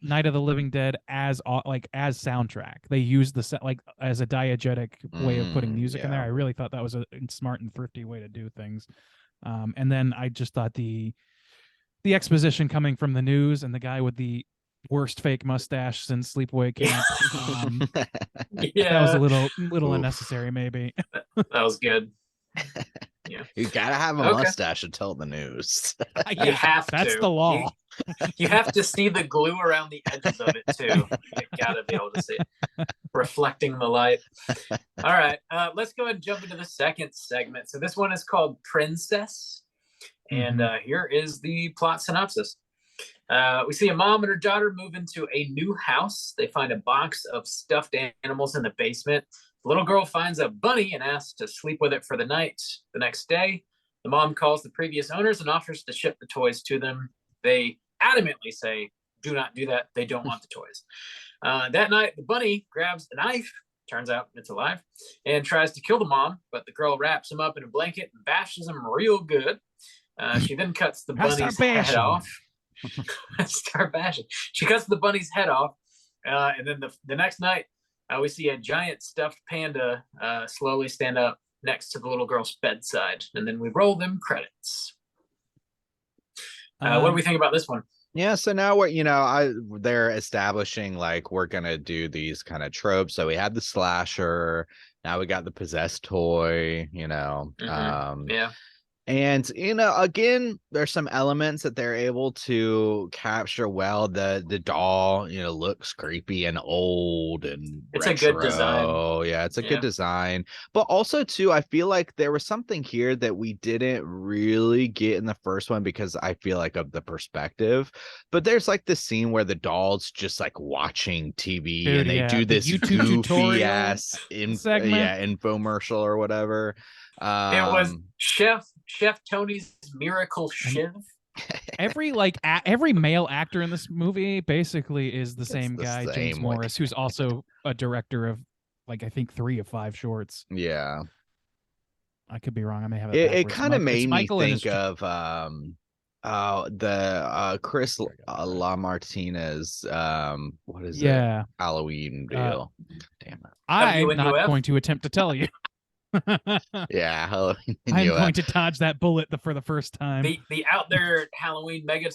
Night of the Living Dead as soundtrack. They used the set like as a diegetic way of putting music in there. yeah. I really thought that was a smart and thrifty way to do things. And then I just thought the exposition coming from the news and the guy with the worst fake mustache since Sleepaway Camp. Yeah, That was a little Oof. unnecessary, maybe. that was good. You gotta have a Okay. mustache to tell the news. You have That's to. the law. You have to see the glue around the edges of it too. You gotta be able to see it reflecting the light. All right, let's go ahead and jump into the second segment. So this one is called Princess, and here is the plot synopsis. We see a mom and her daughter move into a new house. They find a box of stuffed animals in the basement. The little girl finds a bunny and asks to sleep with it for the night. The next day, the mom calls the previous owners and offers to ship the toys to them. They adamantly say, do not do that. They don't want the toys. That night, the bunny grabs a knife, turns out it's alive, and tries to kill the mom, but the girl wraps him up in a blanket and bashes him real good. She then cuts the bunny's head off. Start bashing. She cuts the bunny's head off, and then the next night, we see a giant stuffed panda slowly stand up next to the little girl's bedside, and then we roll them credits. What do we think about this one? Yeah, so now they're establishing like we're gonna do these kind of tropes. So we had the slasher, now we got the possessed toy, Yeah. and again, there's some elements that they're able to capture well. The doll, looks creepy and old and It's a good retro. design. Yeah, it's a Yeah. good design. But also too, I feel like there was something here that we didn't really get in the first one because I feel like of the perspective. But there's like the scene where the doll's just like watching TV Dude, and they yeah, do the this YouTube goofy tutorial ass segment. infomercial or whatever. It was Chef Tony's Miracle Shiv. Every every male actor in this movie basically is the same the guy, James same, like- Morris, who's also a director of I think 3 of 5 shorts. Yeah. I could be wrong. I may have It backwards. kind of It's made me Michael and his think of the Chris LaMartinez what is it? yeah. Halloween deal. Damn it. I'm WNUF? not going to attempt to tell you. Yeah, Halloween. I'm UF. going to dodge that bullet for the first time. The out there Halloween mega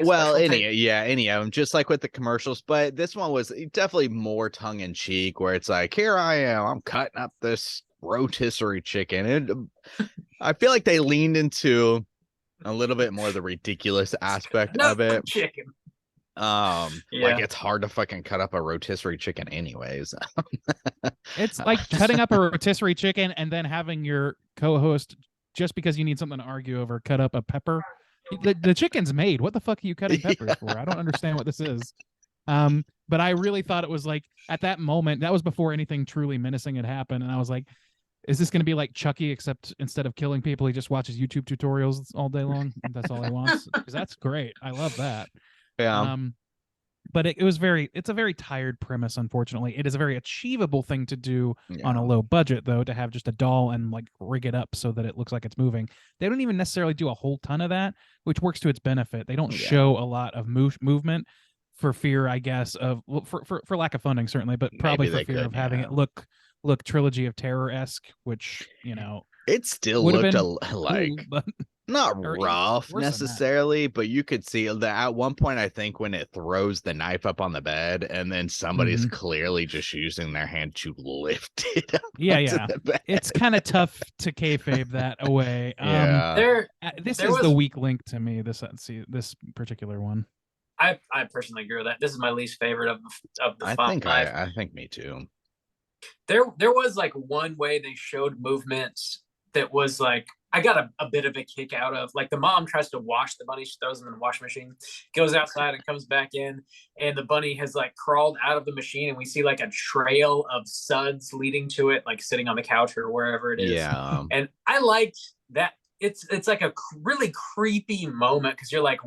Well, special tape. any of them, just like with the commercials. But this one was definitely more tongue in cheek, where it's like, here I am, I'm cutting up this rotisserie chicken. And I feel like they leaned into a little bit more of the ridiculous aspect No, of it. chicken. Yeah. Yeah. It's hard to fucking cut up a rotisserie chicken anyways. It's like cutting up a rotisserie chicken and then having your co-host, just because you need something to argue over, cut up a pepper. The chicken's made. What the fuck are you cutting peppers for? I don't understand what this is. But I really thought it was like at that moment, that was before anything truly menacing had happened, and I was like, is this going to be like Chucky, except instead of killing people, he just watches YouTube tutorials all day long? That's all he wants. Because that's great. I love that. Yeah. But it's a very tired premise, unfortunately. It is a very achievable thing to do on a low budget, though, to have just a doll and like rig it up so that it looks like it's moving. They don't even necessarily do a whole ton of that, which works to its benefit. They don't show a lot of movement for fear, I guess, of for lack of funding, certainly, but probably Maybe for they fear could, of having it look Trilogy of Terror-esque, which, it still would've looked been like cool, but not or even rough worse than that. necessarily, but you could see that at one point, I think, when it throws the knife up on the bed and then somebody's clearly just using their hand to lift it up. Yeah, onto yeah. the bed. It's kind of tough to kayfabe that away. Yeah. This there is the was- weak link to me. This particular one. I personally agree with that. This is my least favorite of the I five. think I think me too. There was like one way they showed movements that was like I got a bit of a kick out of, like, the mom tries to wash the bunny, she throws them in the washing machine, goes outside and comes back in, and the bunny has like crawled out of the machine, and we see like a trail of suds leading to it, like sitting on the couch or wherever it is. Yeah. And I liked that. It's like a really creepy moment because you're like,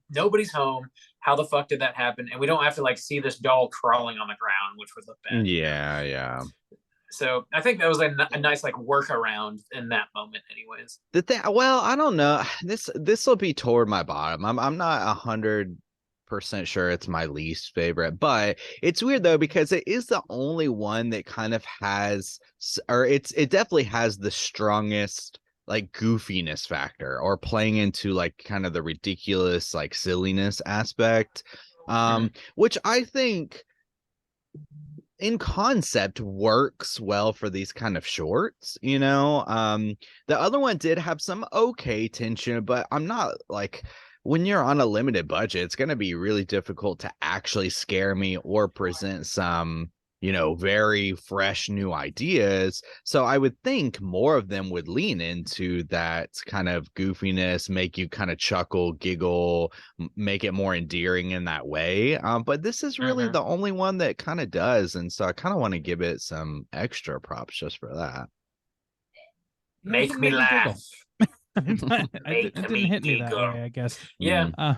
nobody's home. How the fuck did that happen? And we don't have to like see this doll crawling on the ground, which was a bad. Yeah, yeah. So I think that was a nice like workaround in that moment, anyways. The thing, well, I don't know. This will be toward my bottom. I'm not 100% sure it's my least favorite, but it's weird though because it is the only one that kind of has, or it definitely has the strongest like goofiness factor, or playing into like kind of the ridiculous like silliness aspect, which I think in concept works well for these kind of shorts, you know. The other one did have some okay tension, but I'm not like, when you're on a limited budget, it's going to be really difficult to actually scare me or present some, you know, very fresh new ideas. So I would think more of them would lean into that kind of goofiness, make you kind of chuckle, giggle, make it more endearing in that way. But this is really the only one that kind of does. And so I kind of want to give it some extra props just for that. Make me laugh. It didn't hit me that way, I guess. Yeah. I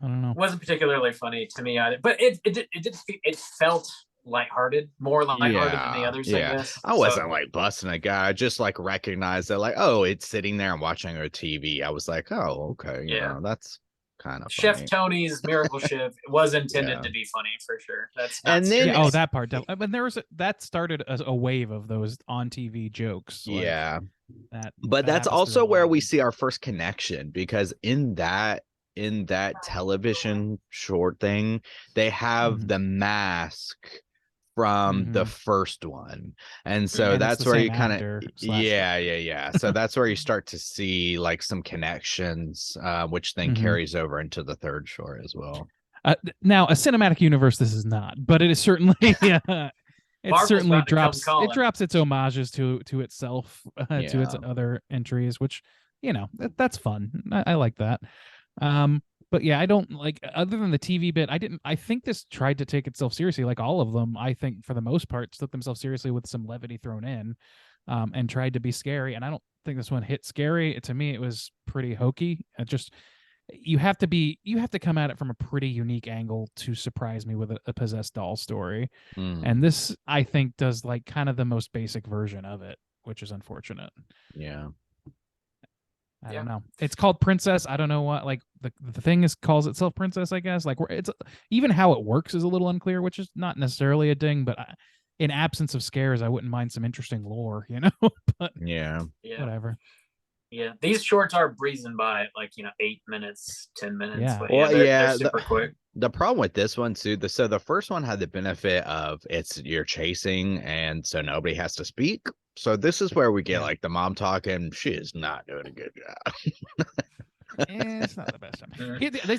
don't know. Wasn't particularly funny to me either, but it felt lighthearted, more lighthearted than the others. Yeah. I guess. I wasn't like busting a guy. I just like recognized that, like, oh, it's sitting there and watching a TV. I was like, oh, okay, you know, that's kind of Chef funny. Tony's Miracle Chef was intended to be funny for sure. That's and then yeah, that part. I mean, that started as a wave of those on TV jokes. Like, yeah, but that's also where we see our first connection, because in that television short thing, they have the mask from the first one, and so that's where you kind of so that's where you start to see like some connections, which then carries over into the third short as well. Now, a cinematic universe this is not, but it is certainly it certainly drops its homages to itself, to its other entries, which, you know, that's fun. I like that. But yeah, I don't like, other than the TV bit, I think this tried to take itself seriously, like all of them. I think for the most part took themselves seriously with some levity thrown in, and tried to be scary. And I don't think this one hit scary. To me, it was pretty hokey. You have to come at it from a pretty unique angle to surprise me with a possessed doll story. And this, I think, does like kind of the most basic version of it, which is unfortunate. Yeah. I don't know. It's called Princess. I don't know what, like, the thing calls itself Princess, I guess. Like, it's even how it works is a little unclear, which is not necessarily a ding, but in absence of scares, I wouldn't mind some interesting lore, you know. But yeah, whatever. Yeah, these shorts are breezing by, like, 8 minutes, 10 minutes. Yeah. But well, they're super quick. The problem with this one too, so the first one had the benefit of you're chasing, and so nobody has to speak. So this is where we get like the mom talking. She is not doing a good job. It's not the best time.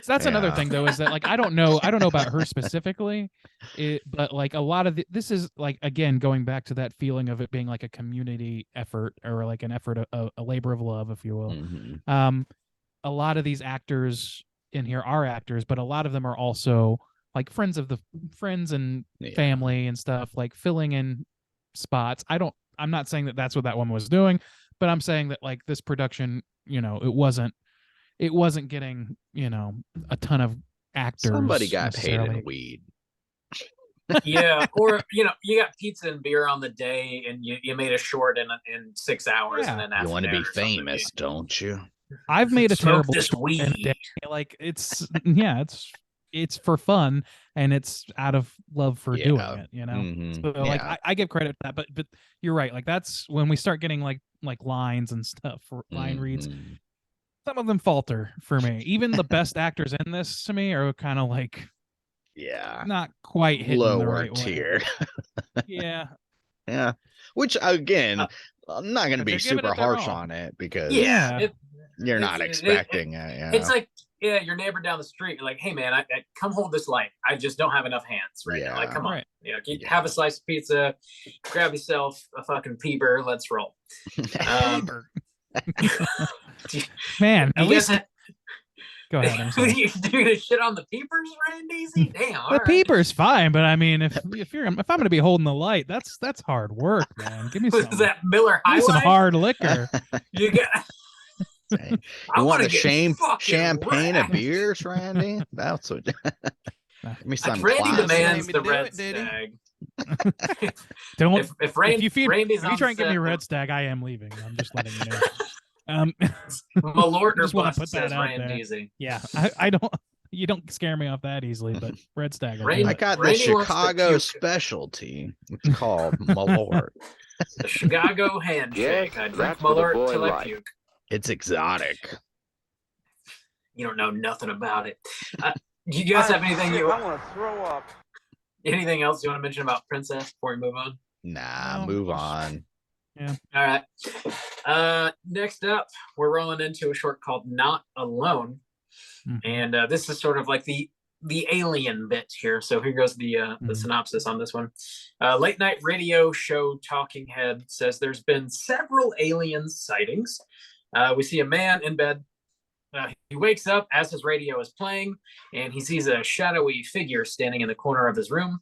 That's another thing though, is that like I don't know about her specifically, but like a lot of this is like, again, going back to that feeling of it being like a community effort, or like an effort, a labor of love, if you will. A lot of these actors in here are actors, but a lot of them are also like friends and family and stuff, like filling in spots. I'm not saying that that's what that one was doing, but I'm saying that like this production, you know, it wasn't getting, you know, a ton of actors. Somebody got paid in weed. Yeah, or you got pizza and beer on the day, and you made a short in 6 hours, and then you want to be famous, don't you? I've made a terrible this weed. in a day. Like it's it's for fun, and it's out of love for doing it, you know. So like I give credit for that, but you're right. Like that's when we start getting like lines and stuff, line reads. Some of them falter for me. Even the best actors in this to me are kind of like, not quite hitting lower the right tier. Yeah. Yeah. Which again, I'm not going to be super harsh on it, because you're not expecting it. It's like, your neighbor down the street, you're like, hey man, I come hold this light. I just don't have enough hands right now. Like, come on, have a slice of pizza, grab yourself a fucking peeper, let's roll. Man, at You least guys go ahead. I'm sorry. you're gonna shit on the peepers, Randy? Damn. all The right. peeper's fine, but I mean, if I'm gonna be holding the light, that's hard work, man. Give me Was some, that Miller give High me some Life? hard liquor. You got. Hey, I you want wanna the get champagne fucking of wrecked. beers, Randy? That's what. Give me some Randy class. demands Made the me do red it, did he? stag. Don't If if Randy, you feed Randy's if you on try and give me set, red stag, I am leaving. I'm just letting you know. Malort or just wanna bust put that says out there. Randy. Yeah, I don't. You don't scare me off that easily, but red stag. Will do Randy- I it. got the Randy wants to Chicago puke. specialty. It's called Malort. The Chicago handshake. I drink Malort till I puke. It's exotic. You don't know nothing about it. Do you guys have anything want to throw up. anything else you want to mention about Princess before we move on? Nah, No, move just- on. All right. Next up, we're rolling into a short called Not Alone. Mhm. And this is sort of like the alien bit here. So here goes the Mhm. synopsis on this one. Late night radio show Talking Head says there's been several alien sightings. We see a man in bed. He wakes up as his radio is playing, and he sees a shadowy figure standing in the corner of his room.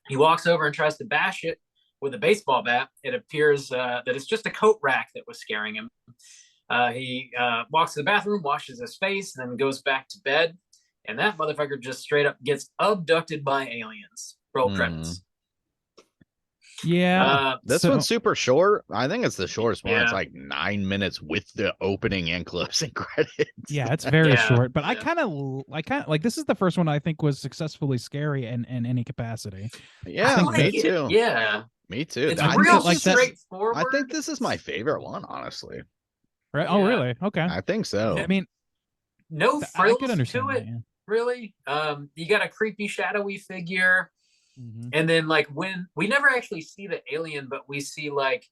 He walks over and tries to bash it with a baseball bat. It appears that it's just a coat rack that was scaring him. He walks to the bathroom, washes his face, and then goes back to bed. And that motherfucker just straight up gets abducted by aliens. Roll credits. Yeah, This So- one's super short. I think it's the shortest one. It's Yeah. like 9 minutes with the opening and closing credits. yeah, it's very Yeah, short. But I yeah. kind of like this is the first one I think was successfully scary in any capacity. Yeah, think me it. too. Yeah. Me too. It's I think real that, like, that's- straightforward. I think this is my favorite one, honestly. Right? Oh, Yeah. really? Okay. I think so. I mean, No I frills could understand to that. it, Yeah. really. You got a creepy, shadowy figure. Mhm. And then like when we never actually see the alien, but we see like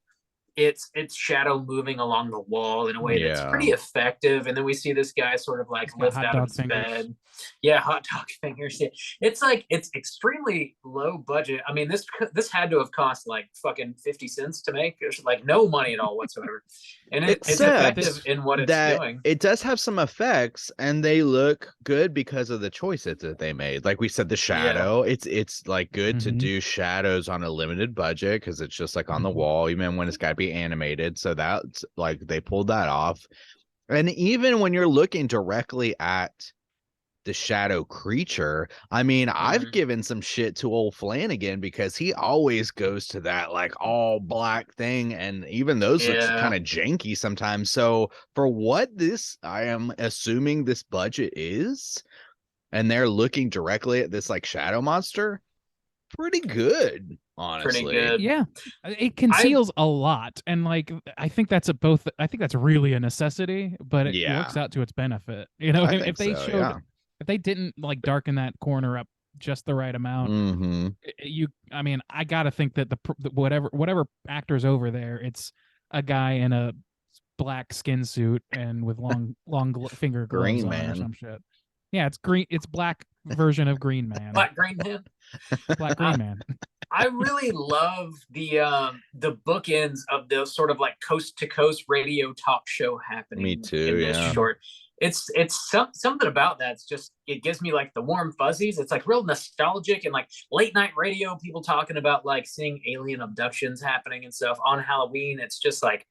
its shadow moving along the wall in a way that's Yeah. pretty effective. And then we see this guy sort of like He's got lift hot out of dog his fingers. bed. Yeah, hot dog fingers. Yeah. It's like it's extremely low budget. I mean, this had to have cost like fucking 50 cents to make. There's like no money at all whatsoever. And it's Except effective in what it's that doing. it does have some effects and they look good because of the choices that they made. Like we said, the shadow, it's like good to Mhm. do shadows on a limited budget because it's just like on the Mhm. wall, even when it's got to be animated. So that's like they pulled that off. And even when you're looking directly at the shadow creature, I mean, I've Mhm. given some shit to old Flanagan because he always goes to that like all black thing, and even those looks Yeah. kind of janky sometimes. So for what this, I am assuming this budget is, and they're looking directly at this like shadow monster, pretty good, honestly. Pretty good. Yeah, it conceals a lot, and like I think that's a both. I think that's really a necessity, but it Yeah. works out to its benefit. You know, I if think they so, showed, yeah. if they didn't like darken that corner up just the right amount, Mm-hmm. I mean, I gotta think that whatever actor's over there, it's a guy in a black skin suit and with long finger gloves Green on Man. or some shit. Yeah, it's green. It's black version of Green Man. Black Green Man. Black Green Man. I really love the bookends of those sort of like coast to coast radio talk show happening. Me too, In this yeah. short, it's something about that. It's just it gives me like the warm fuzzies. It's like real nostalgic and like late night radio. People talking about like seeing alien abductions happening and stuff on Halloween. It's just like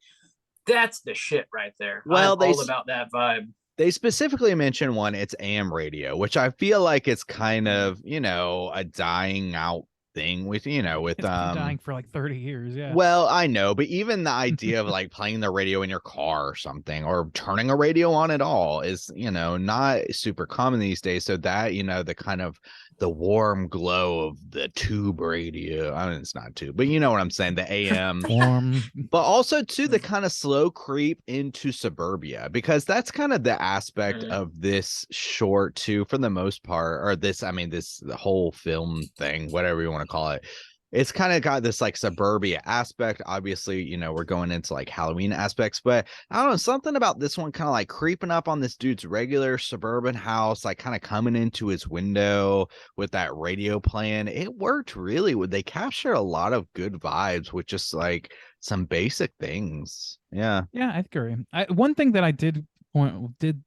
that's the shit right there. Well, I'm all about that vibe. They specifically mention one, it's AM radio, which I feel like it's kind of, a dying out thing with, with It's been dying for like 30 years. Yeah. well, I know, but even the idea of like playing the radio in your car or something, or turning a radio on at all is, not super common these days. So that, the kind of the warm glow of the tube radio. I mean, it's not tube, but you know what I'm saying, the AM. Warm. But also too the kind of slow creep into suburbia, because that's kind of the aspect Mhm. of this short too, for the most part, or this, the whole film thing, whatever you want to call it. it's kind of got this like suburbia aspect. Obviously, you know, we're going into like Halloween aspects, but I don't know, something about this one kind of like creeping up on this dude's regular suburban house, like kind of coming into his window with that radio playing. It worked really well. They capture a lot of good vibes with just like some basic things. Yeah. Yeah, I agree. One thing that I did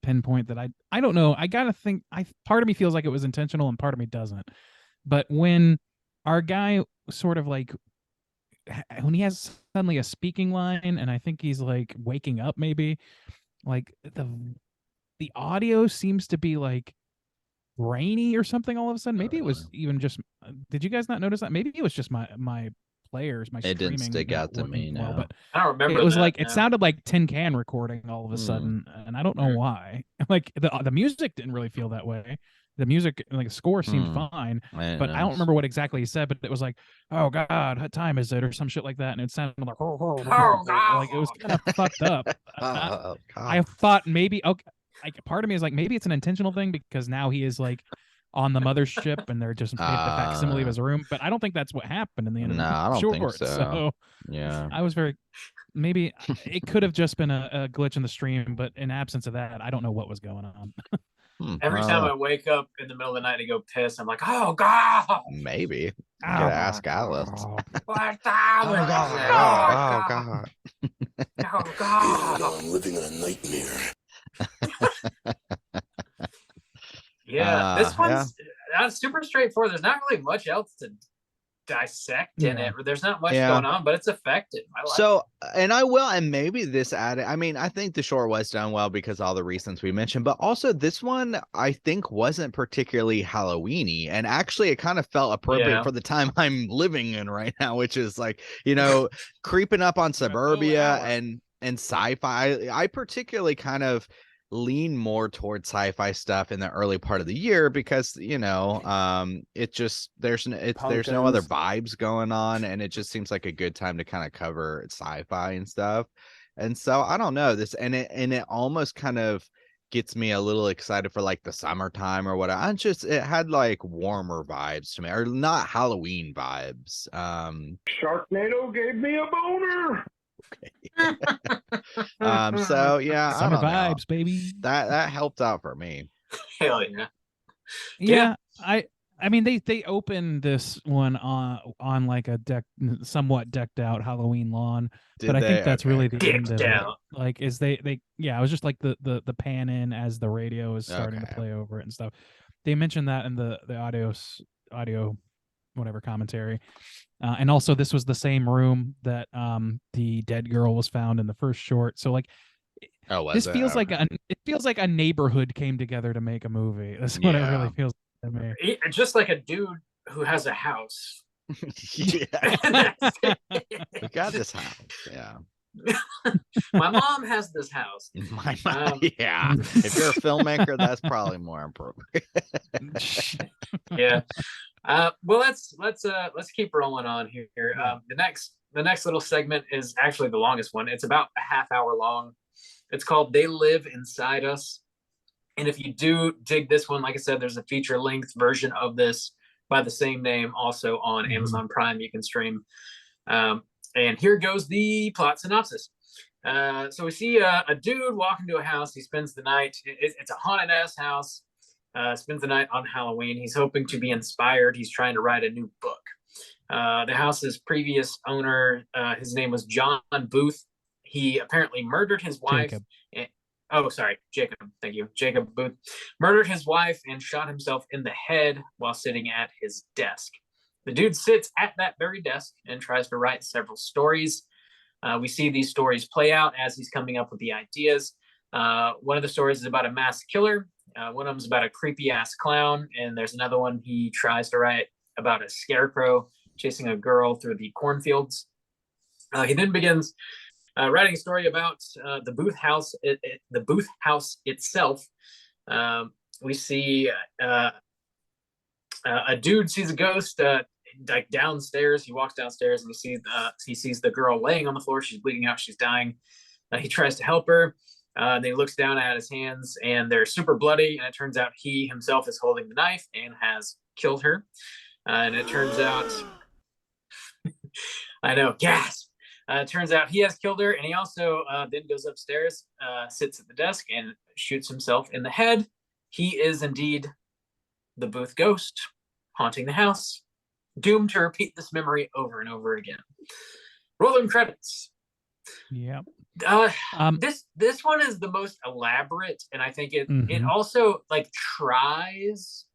pinpoint that I don't know. I gotta think. Part of me feels like it was intentional, and part of me doesn't. But when our guy sort of like when he has suddenly a speaking line, and I think he's like waking up, maybe like the audio seems to be like rainy or something all of a sudden. Maybe it was even just. Did you guys not notice that? Maybe it was just my players, my It didn't streaming stick not out to me, working well, no. but I don't remember. it was that, like it no. sounded like tin can recording all of a sudden, and I don't know why. Like the music didn't really feel that way. The music, like the score, seemed fine, but I don't remember what exactly he said. But it was like, "Oh God, what time is it?" or some shit like that, and it sounded like, like it was kind of fucked up. Oh, I thought maybe like part of me is like maybe it's an intentional thing because now he is like on the mothership and they're just made a facsimile of his room, but I don't think that's what happened in the end of the I don't think short. So yeah, I was very maybe it could have just been a glitch in the stream, but in absence of that, I don't know what was going on. Every time I wake up in the middle of the night to go piss, I'm like, oh God. Maybe you gotta ask Alice. What time is it? Oh God. Oh God. I'm living in a nightmare. Yeah, this one's super straightforward. There's not really much else to dissect in it. There's not much going on, but it's effective. I like it. And maybe this added, I mean, I think the short was done well because all the reasons we mentioned, but also this one I think wasn't particularly Halloween-y, and actually it kind of felt appropriate for the time I'm living in right now, which is like, you know, creeping up on suburbia and sci-fi. I particularly kind of lean more towards sci-fi stuff in the early part of the year because, you know, it just there's no other vibes going on, and it just seems like a good time to kind of cover sci-fi and stuff. And so I don't know this, and it almost kind of gets me a little excited for like the summertime or whatever. It had like warmer vibes to me, or not Halloween vibes. Sharknado gave me a boner. So yeah, summer vibes, baby. That helped out for me. Hell yeah. Yeah. I mean they opened this one on like a somewhat decked out Halloween lawn, but I think that's really the end of it. Like is they it was just like the pan in as the radio is starting to play over it and stuff. They mentioned that in the audio whatever commentary. And also this was the same room that the dead girl was found in the first short. So like this feels like a neighborhood came together to make a movie. That's what it really feels like to me. Just like a dude who has a house. Yeah. We got this house. Yeah. My mom has this house. My mom, yeah. If you're a filmmaker, that's probably more appropriate. Yeah. Well, let's keep rolling on here. The next little segment is actually the longest one. It's about a half hour long. It's called "They Live Inside Us." And if you do dig this one, like I said, there's a feature-length version of this by the same name, also on Amazon Prime. You can stream. And here goes the plot synopsis. So we see a dude walk into a house. He spends the night. It's a haunted ass house. Spends the night on Halloween. He's hoping to be inspired. He's trying to write a new book. The house's previous owner, his name was John Booth. He apparently murdered his wife. Jacob. Thank you. Jacob Booth murdered his wife and shot himself in the head while sitting at his desk. The dude sits at that very desk and tries to write several stories. We see these stories play out as he's coming up with the ideas. One of the stories is about a mass killer. One of them is about a creepy ass clown. And there's another one he tries to write about a scarecrow chasing a girl through the cornfields. He then begins writing a story about the Booth house, the Booth house itself. We see a dude sees a ghost like downstairs. He walks downstairs and he sees the girl laying on the floor. She's bleeding out. She's dying. He tries to help her. Then he looks down at his hands and they're super bloody. And it turns out he himself is holding the knife and has killed her. And it turns out I know, gasp. Turns out he has killed her, and he also then goes upstairs, sits at the desk, and shoots himself in the head. He is indeed the Booth ghost haunting the house, doomed to repeat this memory over and over again. Rolling credits. Yeah. This one is the most elaborate, and I think it Mhm. also like tries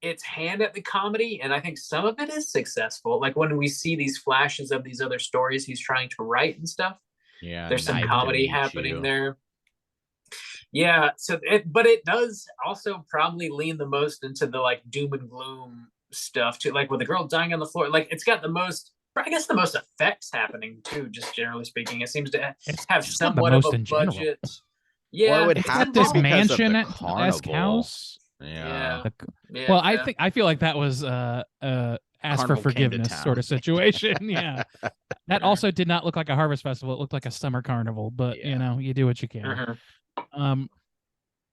its hand at the comedy, and I think some of it is successful. Like when we see these flashes of these other stories he's trying to write and stuff, Yeah, there's some Knife to comedy Meet happening You. there. Yeah, but it does also probably lean the most into the like doom and gloom stuff too, like with the girl dying on the floor. Like it's got the most, I guess, the most effects happening too. Just generally speaking, it seems to It's have just got the somewhat of most a in general. budget. Well, Yeah, it would It's have got to this because of mansion the esque carnival. house. Yeah. Yeah, Well, yeah. I feel like that was ask for Carnival came to forgiveness town. sort of situation. Yeah. That also did not look like a harvest festival. It looked like a summer carnival, but Yeah. you know, you do what you can. Mhm.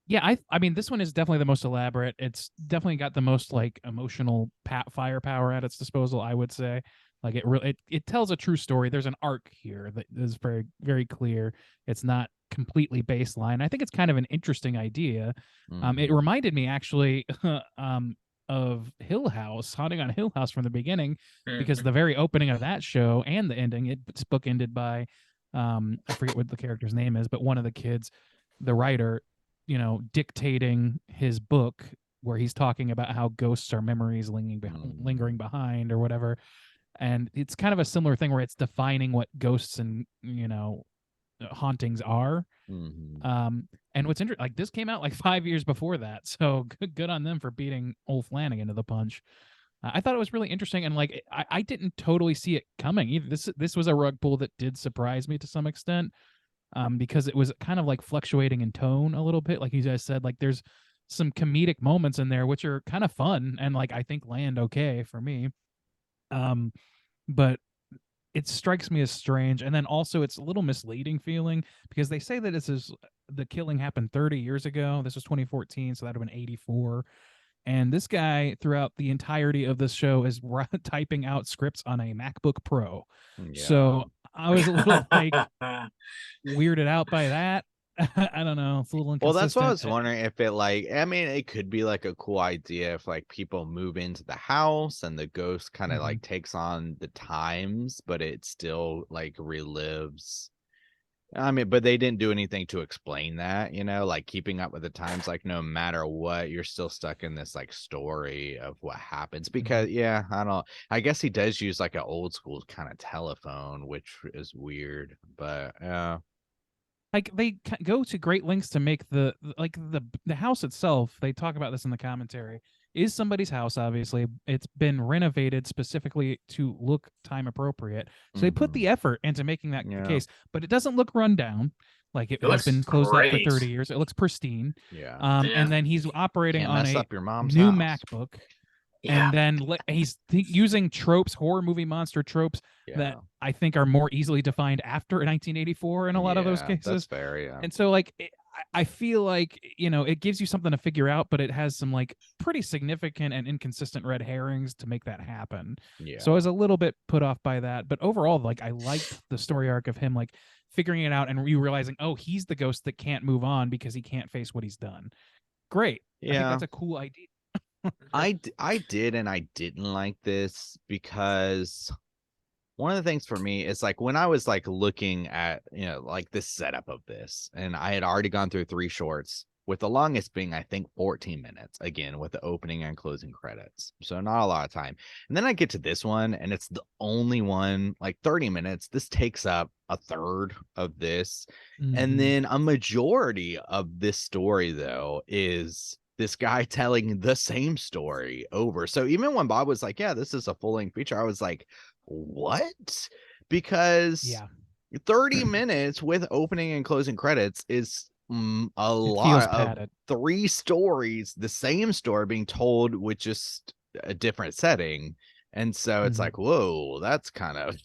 Yeah, I mean this one is definitely the most elaborate. It's definitely got the most like emotional firepower at its disposal, I would say. Like it tells a true story. There's an arc here that is very very clear. It's not completely baseline. I think it's kind of an interesting idea. It Mhm. reminded me actually of Hill House, Haunting on Hill House from the beginning, because the very opening of that show and the ending, it's bookended by I forget what the character's name is, but one of the kids, the writer, you know, dictating his book where he's talking about how ghosts are memories lingering behind or whatever. And it's kind of a similar thing where it's defining what ghosts and, you know, hauntings are. Mhm. And what's interesting, like this came out like 5 years before that, so good on them for beating old Flanagan to the punch. I thought it was really interesting, and like I didn't totally see it coming either. This was a rug pull that did surprise me to some extent, because it was kind of like fluctuating in tone a little bit, like you guys said. Like there's some comedic moments in there which are kind of fun and like I think land okay for me. But it strikes me as strange, and then also it's a little misleading feeling because they say that the killing happened 30 years ago. This was 2014, so that would have been 84. And this guy throughout the entirety of this show is typing out scripts on a MacBook Pro. Yeah. So I was a little like weirded out by that. I don't know, it's a little Well, inconsistent. that's what I was wondering if it like, I mean, it could be like a cool idea if like people move into the house and the ghost kind of like takes on the times, but it still like relives. I mean, but they didn't do anything to explain that, you know, like keeping up with the times, like no matter what, you're still stuck in this like story of what happens. Because yeah, I guess he does use like an old school kind of telephone, which is weird, but yeah. Like they go to great lengths to make the house itself. They talk about this in the commentary. Is somebody's house. Obviously, it's been renovated specifically to look time appropriate. So they put the effort into making that the case, but it doesn't look run down. Like it has been closed up for 30 years. It looks pristine. Yeah. And then he's operating Can't on mess a up your mom's new house. MacBook. And then he's using tropes, horror movie monster tropes that I think are more easily defined after 1984 in a lot of those cases. That's fair, yeah. And so like I feel like, you know, it gives you something to figure out, but it has some like pretty significant and inconsistent red herrings to make that happen. Yeah. So I was a little bit put off by that, but overall, like I liked the story arc of him like figuring it out and realizing, oh, he's the ghost that can't move on because he can't face what he's done. Great. I think that's a cool idea. I did and I didn't like this because one of the things for me is like when I was like looking at, you know, like this setup of this, and I had already gone through 3 shorts, with the longest being I think 14 minutes, again with the opening and closing credits, so not a lot of time. And then I get to this one and it's the only one, like 30 minutes. This takes up a third of this. And then a majority of this story though is this guy telling the same story over. So even when Bob was like, yeah, this is a full-length feature, I was like, what? Because 30 minutes with opening and closing credits is a lot of 3 stories, the same story being told with just a different setting. And so it's like, whoa, that's kind of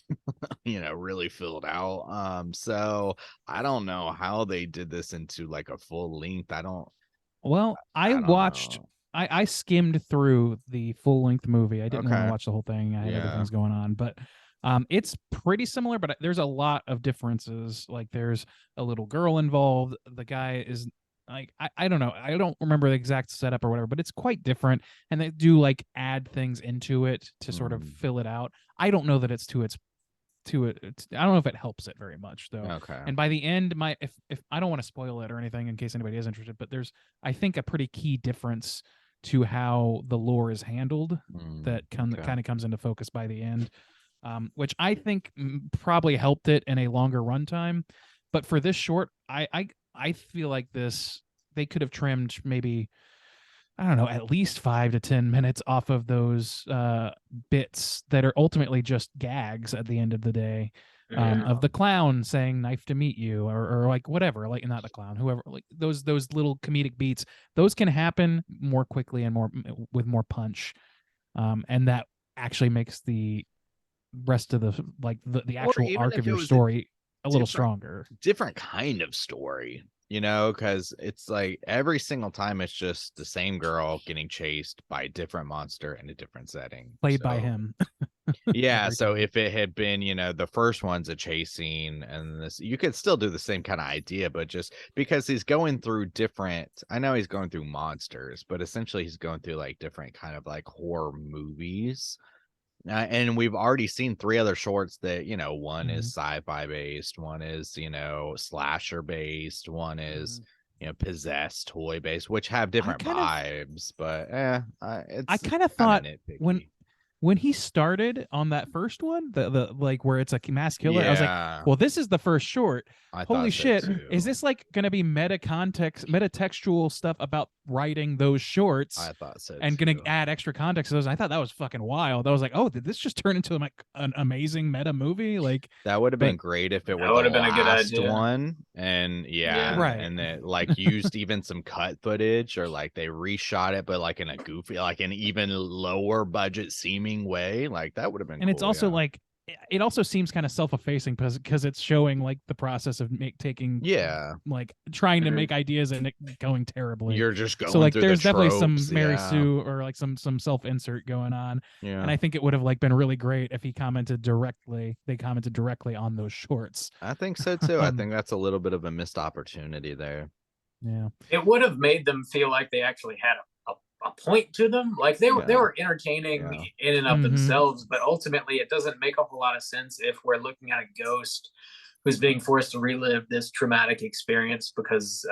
you know, really filled out. So I don't know how they did this into like a full length. I skimmed through the full length movie. I didn't want to watch the whole thing. I had other Yeah. things going on, but It's pretty similar, but there's a lot of differences. Like there's a little girl involved. The guy is like I don't know. I don't remember the exact setup or whatever, but it's quite different. And they do like add things into it to sort of fill it out. I don't know that it's to its I don't know if it helps it very much though. Okay. And by the end, if I don't want to spoil it or anything in case anybody is interested, but there's I think a pretty key difference to how the lore is handled that kind of comes into focus by the end, which I think probably helped it in a longer runtime. But for this short, I feel like they could have trimmed maybe, I don't know, at least 5 to 10 minutes off of those bits that are ultimately just gags at the end of the day, of the clown saying "knife to meet you" or like whatever, like not the clown, whoever, like those little comedic beats. Those can happen more quickly and with more punch, and that actually makes the rest of the actual arc of your story a little stronger. Different kind of story, because it's like every single time it's just the same girl getting chased by a different monster in a different setting, played by him. Yeah, so if it had been, the first one's a chase scene and this, you could still do the same kind of idea, but just because he's going through different, I know he's going through monsters, but essentially he's going through like different kind of like horror movies. And we've already seen 3 other shorts that, one is sci-fi based, one is, slasher based, one is, possessed toy based, which have different vibes, but I kind of thought when he started on that first one, the like where it's a mass killer, I was like, well, this is the first short. Holy shit. Is this like going to be metatextual stuff about writing those shorts? I thought so. And going to add extra context to those. I thought that was fucking wild. I was like, oh, did this just turn into like an amazing meta movie? Like that would have been great if it were the last one. And right. And it like used even some cut footage, or like they reshot it, but like in a goofy, like an even lower budget seeming way. Like that would have been and cool, it's also like it also seems kind of self-effacing because it's showing like the process of taking like trying to make ideas and it going terribly. You're just going so like through there's the definitely tropes, some Mary Sue or like some self-insert going on. Yeah. And I think it would have like been really great if they commented directly on those shorts. I think so too. I think that's a little bit of a missed opportunity there. Yeah, it would have made them feel like they actually had a point to them. Like they were entertaining in and of themselves, but ultimately it doesn't make a whole lot of sense if we're looking at a ghost who's being forced to relive this traumatic experience because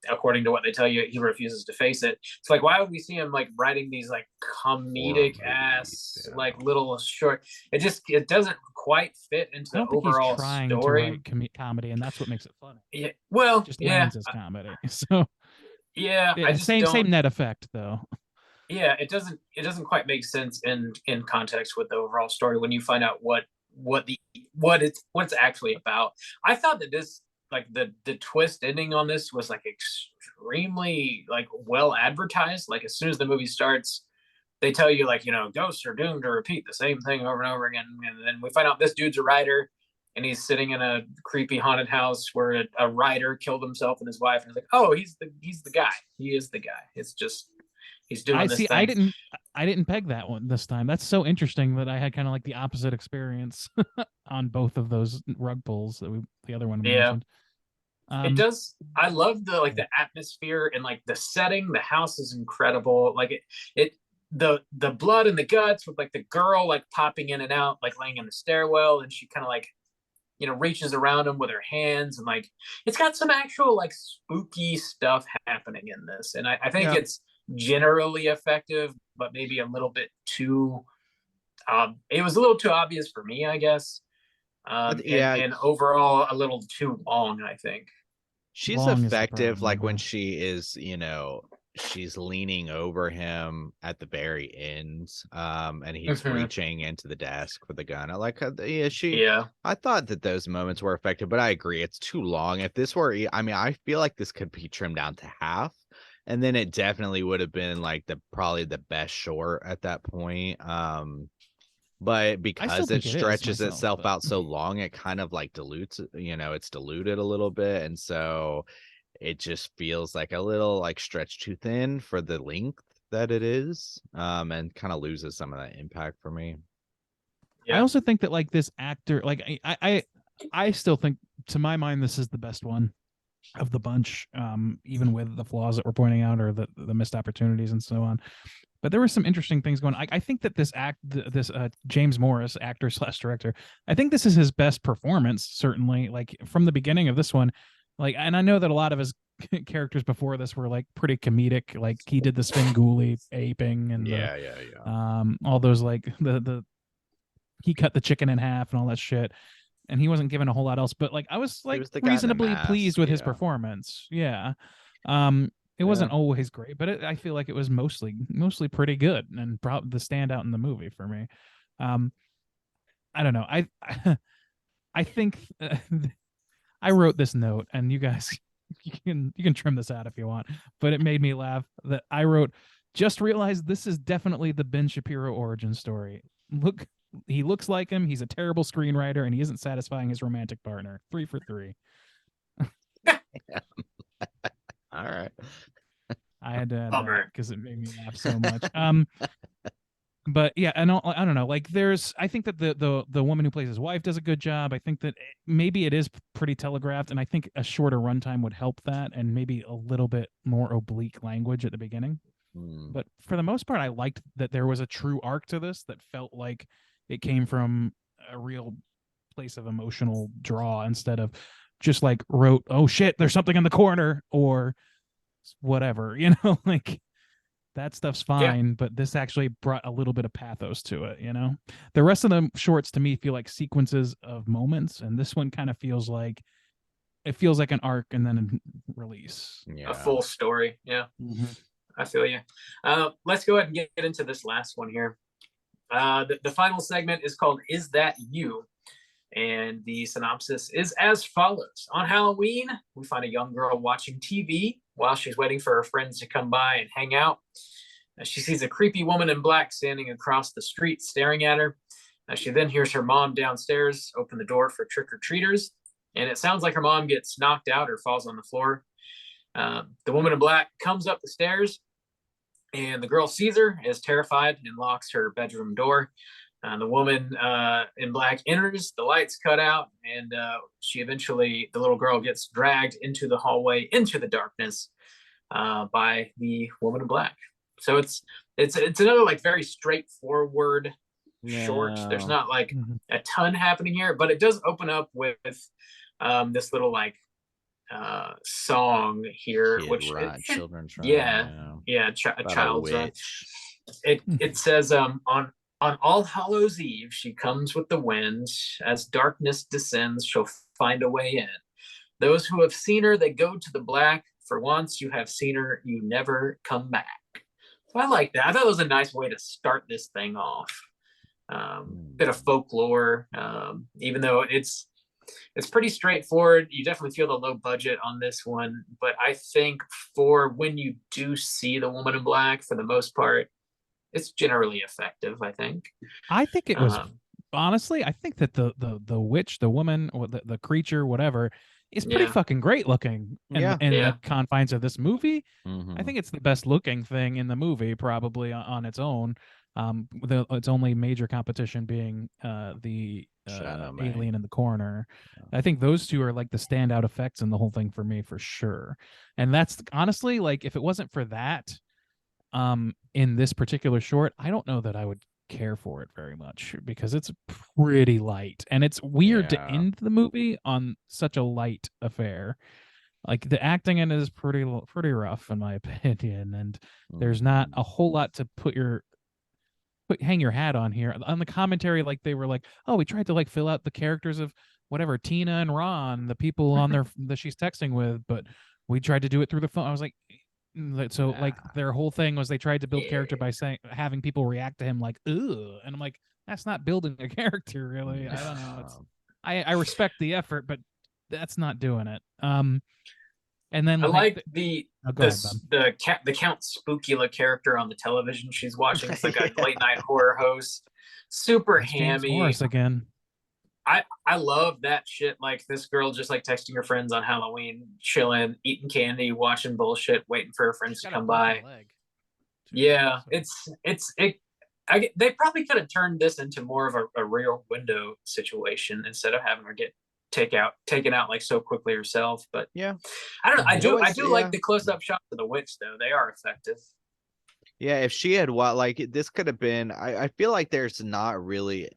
according to what they tell you, he refuses to face it. It's like, why would we see him like writing these like comedic ass like little short? It doesn't quite fit into the overall story. To write comedy, and that's what makes it funny. Yeah, well, just lands as comedy. So yeah, I just same net effect though. Yeah, it doesn't quite make sense in context with the overall story when you find out what it's actually about. I thought that this like the twist ending on this was like extremely like well advertised. Like as soon as the movie starts, they tell you like, ghosts are doomed to repeat the same thing over and over again, and then we find out this dude's a writer. And he's sitting in a creepy haunted house where a writer killed himself and his wife. And it's like, oh, he's the guy. He is the guy. It's just he's doing this thing. I didn't peg that one this time. That's so interesting that I had kind of like the opposite experience on both of those rug pulls that the other one we mentioned. It does. I love the atmosphere and like the setting. The house is incredible. Like the blood and the guts with like the girl like popping in and out, like laying in the stairwell, and she kind of like reaches around him with her hands, and like it's got some actual like spooky stuff happening in this, and I think it's generally effective, but maybe a little bit too it was a little too obvious for me, I guess. And overall a little too long, I think. She's long effective like when she is she's leaning over him at the very end, and he's reaching into the desk for the gun. I like how I thought that those moments were effective, but I agree it's too long. If this were, I feel like this could be trimmed down to half, and then it definitely would have been like probably the best short at that point. But because it stretches itself out so long, it kind of like dilutes, it's diluted a little bit, and so it just feels like a little like stretched too thin for the length that it is, and kind of loses some of that impact for me. I also think that like this actor, like I still think, to my mind, this is the best one of the bunch, even with the flaws that we're pointing out or the missed opportunities and so on. But there were some interesting things going on. I think that this James Morris, actor / director, I think this is his best performance, certainly, like from the beginning of this one. Like, and I know that a lot of his characters before this were like pretty comedic. Like he did the Svengoolie aping and all those like the he cut the chicken in half and all that shit. And he wasn't given a whole lot else, but like I was like reasonably pleased with his performance. Yeah. It wasn't always great, but I feel like it was mostly pretty good and probably the standout in the movie for me. I don't know. I think I wrote this note, and you guys you can trim this out if you want, but it made me laugh that I wrote, just realized this is definitely the Ben Shapiro origin story. Look, he looks like him. He's a terrible screenwriter, and he isn't satisfying his romantic partner. 3 for 3. All right. I had to add that because it made me laugh so much. But yeah, and I don't know. Like, I think that the woman who plays his wife does a good job. I think that maybe it is pretty telegraphed, and I think a shorter runtime would help that, and maybe a little bit more oblique language at the beginning. But for the most part, I liked that there was a true arc to this that felt like it came from a real place of emotional draw instead of just like wrote, oh shit, there's something in the corner or whatever, like that stuff's fine, but this actually brought a little bit of pathos to it. The rest of the shorts to me feel like sequences of moments, and this one kind of feels like an arc and then a release, a full story. I feel you. Let's go ahead and get into this last one here. The final segment is called Is That You? And the synopsis is as follows. On Halloween, we find a young girl watching TV while she's waiting for her friends to come by and hang out. She sees a creepy woman in black standing across the street staring at her. She then hears her mom downstairs open the door for trick-or-treaters, and it sounds like her mom gets knocked out or falls on the floor. The woman in black comes up the stairs, and the girl sees her, is terrified, and locks her bedroom door. The woman in black enters, the lights cut out, and the little girl gets dragged into the hallway, into the darkness by the woman in black. So it's another like very straightforward short. There's not like a ton happening here, but it does open up with this little like song here, children's child's run. It says on All Hallows Eve, she comes with the wind. As darkness descends, she'll find a way in. Those who have seen her, they go to the black. For once you have seen her, you never come back. So I like that. I thought it was a nice way to start this thing off. Bit of folklore, even though it's pretty straightforward. You definitely feel the low budget on this one. But I think for when you do see the woman in black, for the most part, it's generally effective. I think it was honestly. I think that the witch, the woman, or the creature, whatever, is pretty fucking great looking in the confines of this movie. I think it's the best looking thing in the movie, probably on its own. Its only major competition being the alien in the corner. I think those two are like the standout effects in the whole thing for me, for sure. And that's honestly, like, if it wasn't for that, in this particular short, I don't know that I would care for it very much, because it's pretty light, and it's weird to end the movie on such a light affair. Like, the acting in it is pretty rough in my opinion, and there's not a whole lot to hang your hat on here. On the commentary, like, they were like, oh, we tried to like fill out the characters of whatever, Tina and Ron, the people on there that she's texting with, but we tried to do it through the phone. I was like, so like their whole thing was they tried to build character by having people react to him like, ugh, and I'm like, that's not building a character, really. I don't know. I respect the effort, but that's not doing it. And then I like the Count Spookula character on the television she's watching. It's like a late night horror host, super hammy. James Morris again. I love that shit. Like, this girl just like texting her friends on Halloween, chilling, eating candy, watching bullshit, waiting for her friends to come by. Yeah, They probably could have turned this into more of a rear window situation instead of having her get taken out like so quickly herself. But Yeah. I don't know. I was- do like the close up shots of the witch though. They are effective. Yeah, if she had this could have been. I feel like there's not really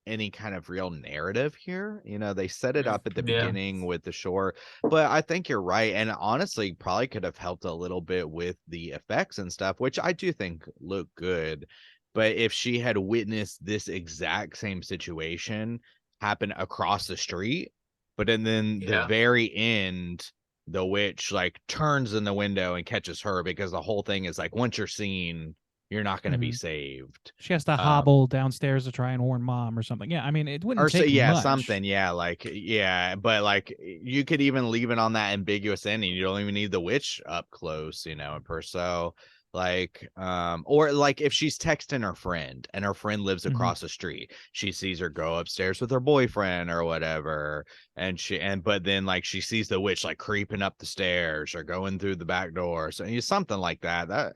any kind of real narrative here. They set it up at the Yeah. beginning with the shore, but I think you're right, and honestly probably could have helped a little bit with the effects and stuff, which I do think look good. But if she had witnessed this exact same situation happen across the street, but then the Yeah. very end, the witch like turns in the window and catches her, because the whole thing is like, once you're seen, you're not going to be saved. She has to hobble downstairs to try and warn mom or something. Yeah, I mean, it wouldn't Or so, take yeah, much. something. Yeah, like, yeah, but like you could even leave it on that ambiguous ending. You don't even need the witch up close, so like, or like if she's texting her friend and her friend lives across the street, she sees her go upstairs with her boyfriend or whatever, but then like she sees the witch like creeping up the stairs or going through the back door, so something like that.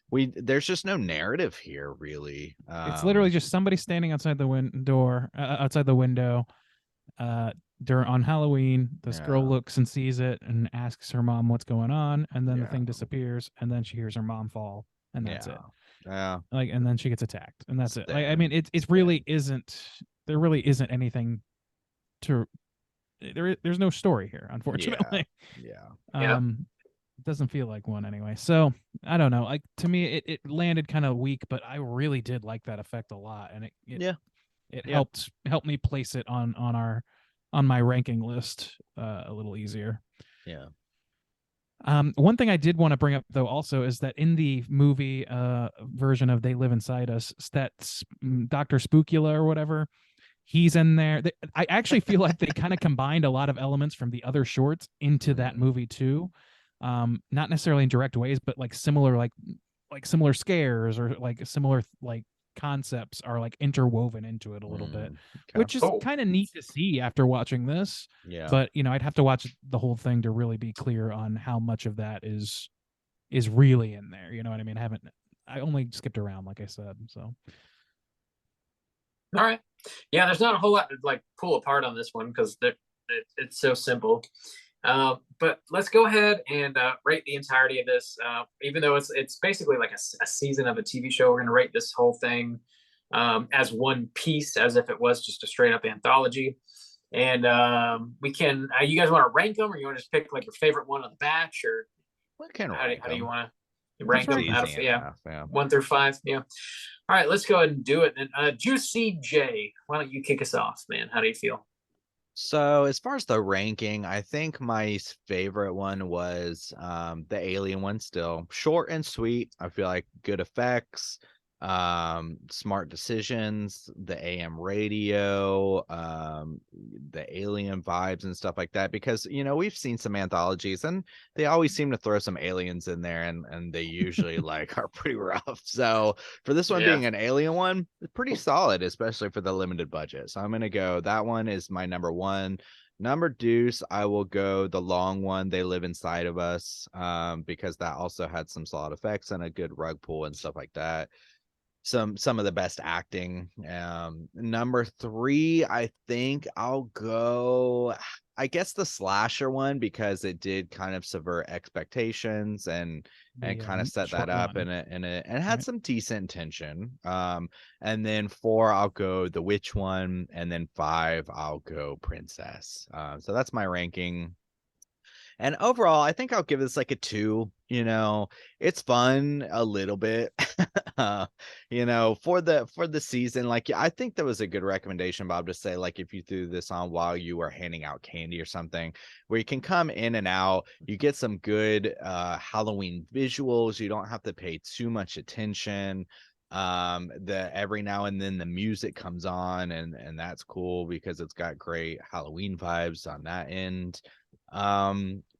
There's just no narrative here really. It's literally just somebody standing outside the outside the window on Halloween. This girl looks and sees it and asks her mom what's going on, and then the thing disappears, and then she hears her mom fall, and that's it. Yeah. Like, and then she gets attacked, and that's it. Like, I mean, it really isn't. There really isn't anything to. There's no story here, unfortunately. Yeah. It doesn't feel like one anyway. So I don't know. Like, to me, it landed kind of weak, but I really did like that effect a lot, and it helped me place it on my ranking list a little easier. Yeah. One thing I did want to bring up though also is that in the movie version of They Live Inside Us, that's Dr. Spookula or whatever, he's in there. I actually feel like they kind of combined a lot of elements from the other shorts into that movie too. Not necessarily in direct ways, but like similar similar scares or like similar like concepts are like interwoven into it a little bit, which is kind of neat to see after watching this. Yeah. But I'd have to watch the whole thing to really be clear on how much of that is really in there. You know what I mean? I only skipped around, like I said. So. All right. Yeah, there's not a whole lot to like pull apart on this one because it's so simple. But let's go ahead and rate the entirety of this. Even though it's basically like a season of a TV show, we're going to rate this whole thing as one piece, as if it was just a straight up anthology. And we can. You guys want to rank them, or you want to just pick like your favorite one of the batch, or how do you want to rank them? Out of 1 through 5. Yeah. All right, let's go ahead and do it. And Juicy J, why don't you kick us off, man? How do you feel? So as far as the ranking, I think my favorite one was the Alien one. Still short and sweet. I feel like good effects, smart decisions, the AM radio, the alien vibes and stuff like that, because we've seen some anthologies and they always seem to throw some aliens in there, and they usually like are pretty rough. So for this one being an alien one, it's pretty solid, especially for the limited budget. So I'm gonna go, that one is my number one. Number deuce, I will go the long one, They Live Inside of Us, because that also had some solid effects and a good rug pull and stuff like that. Some of the best acting. Number 3, I think I'll go, I guess, the slasher one, because it did kind of subvert expectations and kind of set that up and had some decent tension. And then 4, I'll go the witch one, and then 5, I'll go princess. So that's my ranking. And overall, I think I'll give this like a 2. It's fun a little bit. For the season, like, I think that was a good recommendation, Bob, to say, like, if you threw this on while you were handing out candy or something, where you can come in and out, you get some good Halloween visuals, you don't have to pay too much attention. Every now and then the music comes on, and that's cool because it's got great Halloween vibes on that end.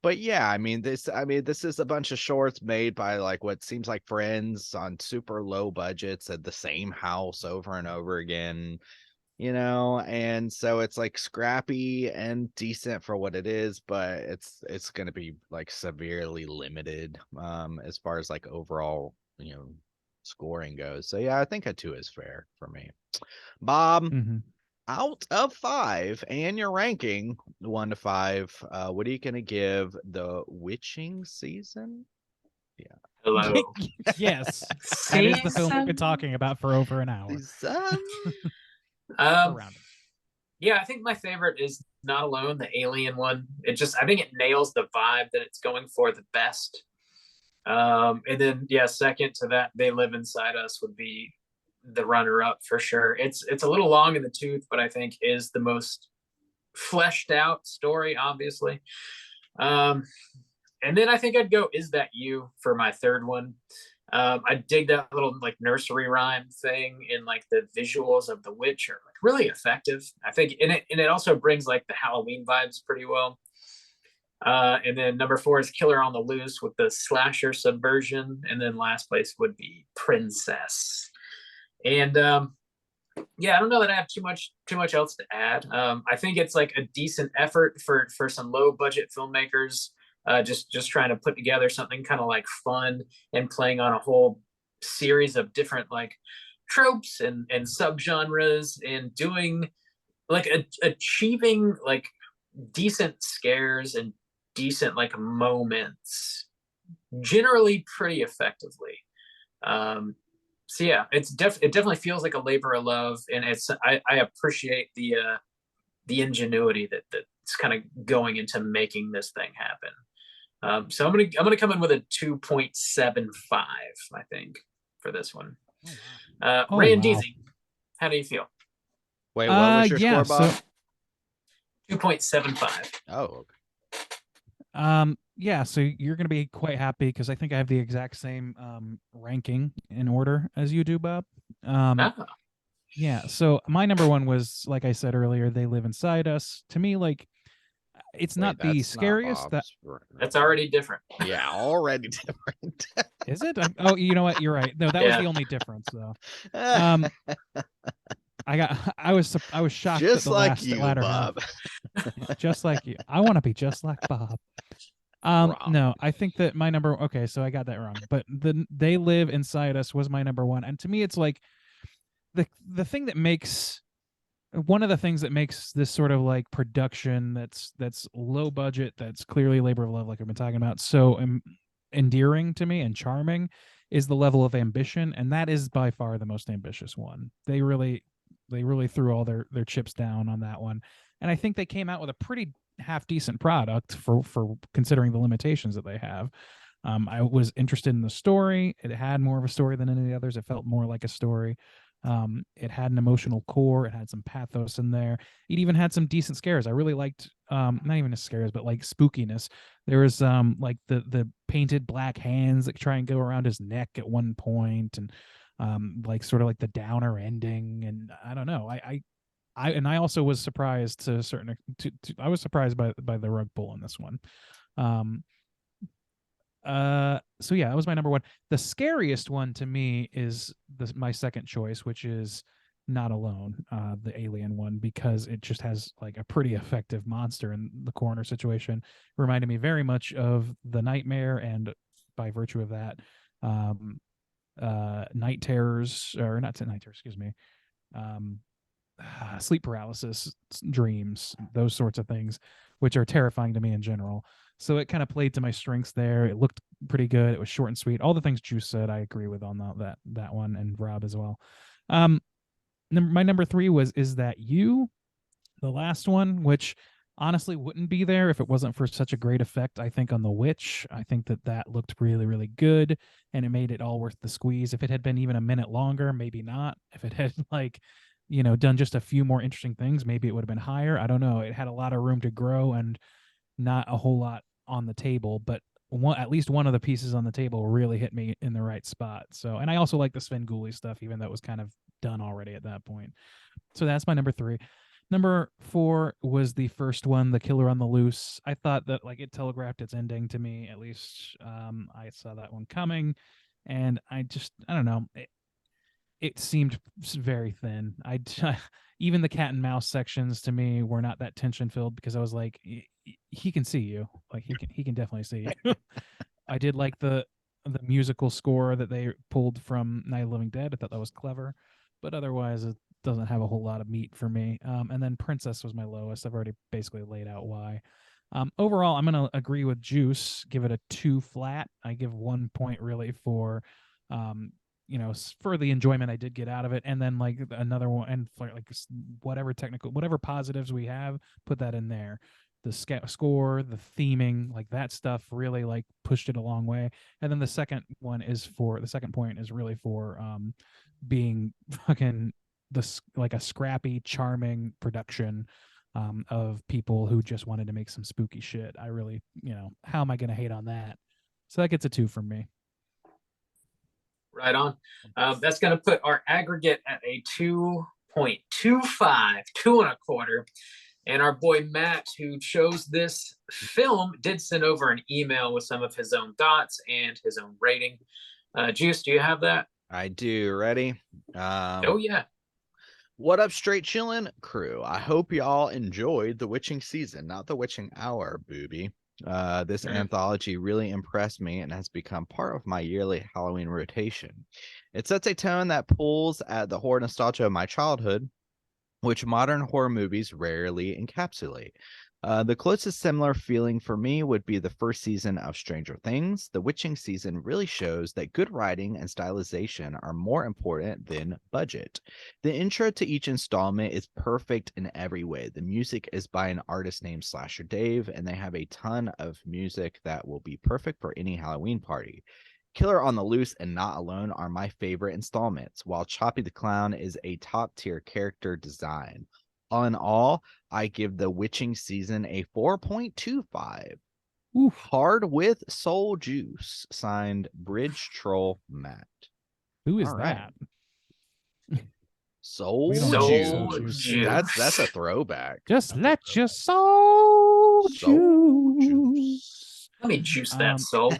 But yeah, I mean, this is a bunch of shorts made by like what seems like friends on super low budgets at the same house over and over again, and so it's like scrappy and decent for what it is, but it's going to be like severely limited as far as like overall, scoring goes. So yeah, I think a 2 is fair for me. Bob, Mhm. out of 5 and your ranking 1 to 5, what are you gonna give the witching season? Hello. Yes, that is the film we've been Season? talking about for over an hour. Season? Around it. Yeah, I think my favorite is Not Alone, the alien one. I think it nails the vibe that it's going for the best. And then yeah, second to that, They Live Inside Us would be the runner up for sure. It's a little long in the tooth, but I think is the most fleshed out story, obviously. And then I think I'd go Is That You for my third one. I dig that little like nursery rhyme thing, and like the visuals of the witch are like really effective. I think, and it also brings like the Halloween vibes pretty well. And then number 4 is Killer on the Loose with the slasher subversion, and then last place would be Princess. And yeah, I don't know that I have too much else to add. I think it's like a decent effort for some low budget filmmakers. Just trying to put together something kind of like fun and playing on a whole series of different like tropes and subgenres, and doing like achieving like decent scares and decent like moments generally pretty effectively. So yeah, it definitely feels like a labor of love, and I appreciate the ingenuity that's kind of going into making this thing happen. So I'm gonna come in with a 2.75, I think, for this one. Ray and wow. Deezy, how do you feel? Wait, what was your yeah, score, Bob? so 2.75. Oh, okay. yeah, so you're gonna be quite happy because I think I have the exact same ranking in order as you do, Bob. Yeah, so my number 1 was, like I said earlier, They Live Inside Us. To me, like, it's Wait, not the that's not scariest. Bob's That's already different. Yeah, already different. Is it? Oh, you know what? You're right. No, that was Yeah. the only difference, though. I was shocked Just at the like last you, latter Bob. half. Just like you. I want to be just like Bob. No, I think that my number. Okay, so I got that wrong. But They Live Inside Us was my number 1, and to me, it's like the thing that makes one of the things that makes this sort of like production that's low budget, that's clearly labor of love, like I've been talking about, so endearing to me and charming, is the level of ambition, and that is by far the most ambitious one. They really threw all their chips down on that one, and I think they came out with a pretty half decent product for considering the limitations that they have. I was interested in the story. It had more of a story than any of the others. It felt more like a story. It had an emotional core. It had some pathos in there. It even had some decent scares. I really liked, not even scares, but like spookiness. There was like the painted black hands that try and go around his neck at one point, and like sort of like the downer ending. And I don't know. I also was surprised to a certain. I was surprised by the rug pull in this one. So yeah, that was my number 1. The scariest one to me is my second choice, which is Not Alone, the alien one, because it just has like a pretty effective monster in the corner situation. Reminded me very much of The Nightmare, and by virtue of that, Night Terrors, or not Night Terrors, excuse me, sleep paralysis, dreams, those sorts of things, which are terrifying to me in general. So it kind of played to my strengths there. It looked pretty good. It was short and sweet. All the things Juice said, I agree with on that one, and Rob as well. My number 3 was Is That You, the last one, which honestly wouldn't be there if it wasn't for such a great effect, I think, on the witch. I think that looked really, really good, and it made it all worth the squeeze. If it had been even a minute longer, maybe not. If it had like, done just a few more interesting things, maybe it would have been higher. I don't know. It had a lot of room to grow and not a whole lot on the table, but at least one of the pieces on the table really hit me in the right spot. So, and I also like the Svengoolie stuff, even though it was kind of done already at that point. So that's my number 3. Number 4 was the first one, The Killer on the Loose. I thought that like it telegraphed its ending to me. At least I saw that one coming, and I don't know. It seemed very thin. Even the cat and mouse sections to me were not that tension filled, because I was like, he can see you. Like he can definitely see you. I did like the the musical score that they pulled from Night of the Living Dead. I thought that was clever, but otherwise it doesn't have a whole lot of meat for me. And then Princess was my lowest. I've already basically laid out why. Overall, I'm going to agree with Juice. Give it a 2 flat. I give 1 point really for, for the enjoyment I did get out of it, and then like another one, and for like whatever positives we have, put that in there. The score, the theming, like that stuff really like pushed it a long way. And then the second point is really for being fucking like a scrappy, charming production of people who just wanted to make some spooky shit. I really, how am I going to hate on that? So that gets a 2 from me. Right on. That's going to put our aggregate at a 2.25, 2.25. And our boy Matt, who chose this film, did send over an email with some of his own thoughts and his own rating. Juice, do you have that? I do. Ready? Oh, yeah. What up, Straight Chillin' crew? I hope y'all enjoyed The Witching Season, not The Witching Hour, booby. This anthology really impressed me and has become part of my yearly Halloween rotation. It sets a tone that pulls at the horror nostalgia of my childhood, which modern horror movies rarely encapsulate. The closest similar feeling for me would be the first season of Stranger Things. The Witching Season really shows that good writing and stylization are more important than budget. The intro to each installment is perfect in every way. The music is by an artist named Slasher Dave, and they have a ton of music that will be perfect for any Halloween party. Killer on the Loose and Not Alone are my favorite installments, while Choppy the Clown is a top-tier character design. All in all, I give The Witching Season a 4.25. Oof. Hard with Soul Juice, signed Bridge Troll Matt. Who is All right. that? Soul We don't know Juice. Soul Juice. That's a throwback. Just let your soul Soul juice. Let me juice that soul.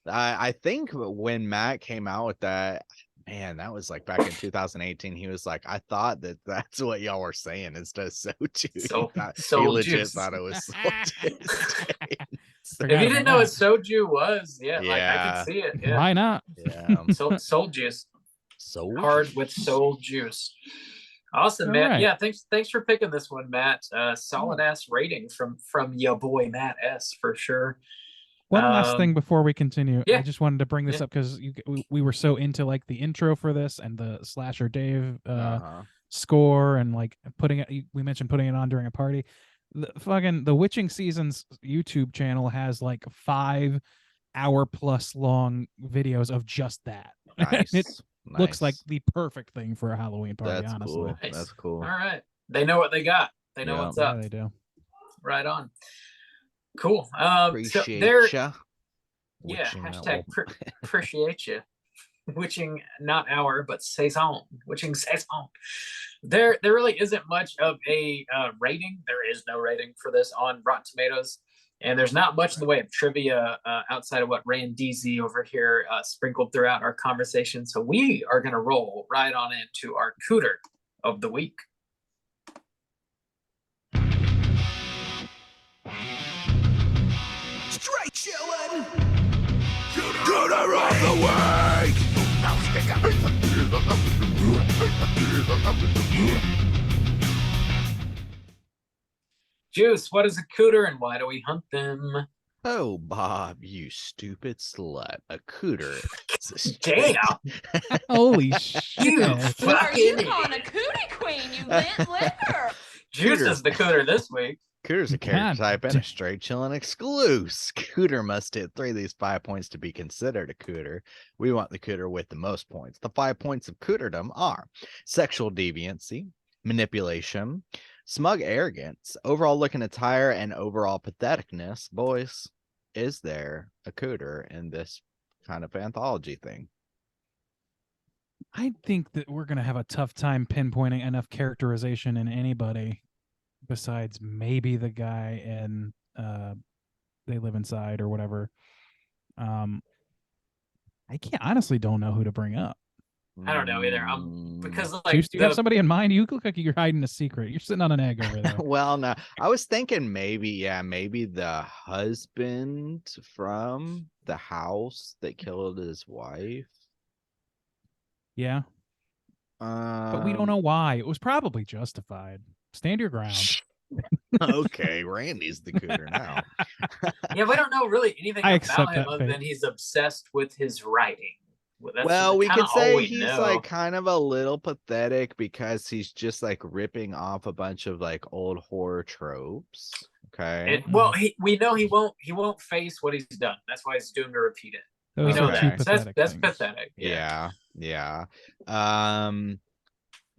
I think when Matt came out with that, man, that was like back in 2018. He was like, I thought that's what y'all were saying instead of soju. He legit juice. thought it was soju. If you didn't know what soju was, like I Yeah. can see it. Yeah. Why not? Yeah. Soul juice. Soul Hard juice. with soul juice. Awesome, All man. right. Yeah, thanks for picking this one, Matt. Solid ass rating from your boy Matt S for sure. One last thing before we continue. yeah. I just wanted to bring this up because we were so into like the intro for this and the Slasher Dave score and like putting it. We mentioned putting it on during a party. The Witching Season's YouTube channel has like 5-hour-plus long videos of just that. Nice. It looks like Nice. the perfect thing for a Halloween party. That's honestly, cool. Nice. That's cool. All right. They know what they got. They know Yeah. what's yeah, up. they do. Right on. Cool. Appreciate so there, ya. yeah, Witching hashtag Hour. appreciate you. Witching not hour, but saison. Witching saison. There really isn't much of a rating. There is no rating for this on Rotten Tomatoes, and there's not much in the way of trivia outside of what Randeezy over here sprinkled throughout our conversation. So we are going to roll right on into our cooter of the week. Straight chillin'. Gooder of the week! Juice, what is a cooter and why do we hunt them? Oh, Bob, you stupid slut. A cooter. is a Damn. Holy You shit! Are you fucking calling a cootie queen, you lit liquor? Juice is the cooter this week. Cooter's a God character type and a damn. straight chillin' exclusive. Cooter must hit 3 of these 5 points to be considered a cooter. We want the cooter with the most points. The 5 points of cooterdom are sexual deviancy, manipulation, smug arrogance, overall looking attire, and overall patheticness. Boys, is there a cooter in this kind of anthology thing? I think that we're gonna have a tough time pinpointing enough characterization in anybody besides maybe the guy in They Live Inside or whatever. I honestly don't know who to bring up. I don't know either. Because like Juice, do you have somebody in mind? You look like you're hiding a secret. You're sitting on an egg over there. Well, no, I was thinking maybe the husband from the house that killed his wife. Yeah, but we don't know why. It was probably justified. Stand your ground. Okay, Randy's the cooter now. Yeah, we don't know really anything I about accept him that other fate. than he's obsessed with his writing. Well, we kinda could all say we he's know. like kind of a little pathetic because he's just like ripping off a bunch of like old horror tropes. Okay. Well, we know he won't face what he's done. That's why he's doomed to repeat it. Those We know are Okay. two that. So that's pathetic things. pathetic. Yeah.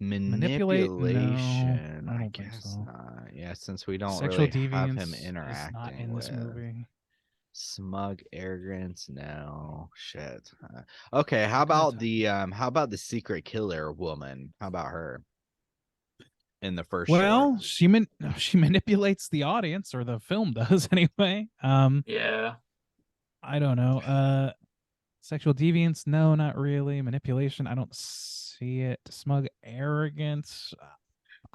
Manipulate? No, Manipulation. I I don't think guess so. not. Yeah, since we don't Sexual really have him deviance interacting is not in this with movie. smug arrogance. No shit. Okay, how Not about the secret killer woman? How about her? In the first Well, short? she manipulates the audience, or the film does anyway. Yeah. I don't know. Sexual deviance? No, not really. Manipulation? I don't see it. Smug arrogance?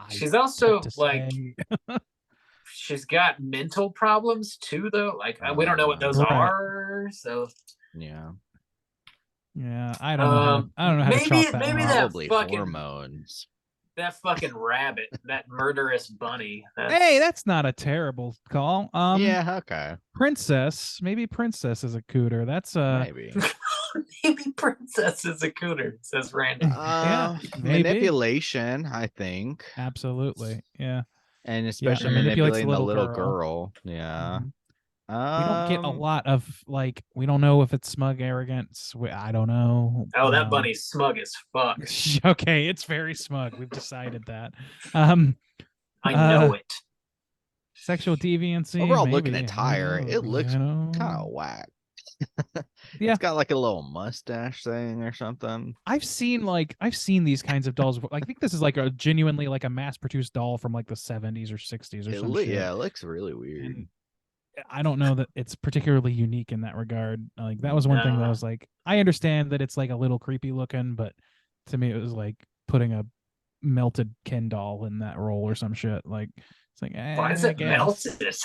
She's also tough to like say. she's got mental problems too, though. Like we don't know what those Right. are. So Yeah, Yeah, I don't know. I don't know how to maybe chalk that maybe one up. that probably fucking hormones. that fucking rabbit, that murderous bunny. Hey, that's not a terrible call. Yeah, okay, Princess, maybe Princess is a cooter. That's maybe. maybe Princess is a cooter, says Randy. Yeah, maybe. Manipulation, I think, Absolutely. Yeah. and especially manipulates the manipulating the little little girl. girl. Yeah. Mhm. We don't get a lot of like. We don't know if it's smug arrogance. I don't know. Oh, that bunny's smug as fuck. Okay, it's very smug. We've decided that. Um, I know it. Sexual deviancy. Overall, looking maybe. at Tyre, I don't it know, looks you know. kind of whack. Yeah. It's got like a little mustache thing or something. I've seen these kinds of dolls before. Like, I think this is like a genuinely like a mass-produced doll from like the 70s or 60s or some shit. Yeah, it looks really weird. And I don't know that it's particularly unique in that regard. Like, that was one thing that I was like, I understand that it's like a little creepy looking, but to me it was like putting a melted Ken doll in that role or some shit. Like, it's like, Why is I it guess. melted?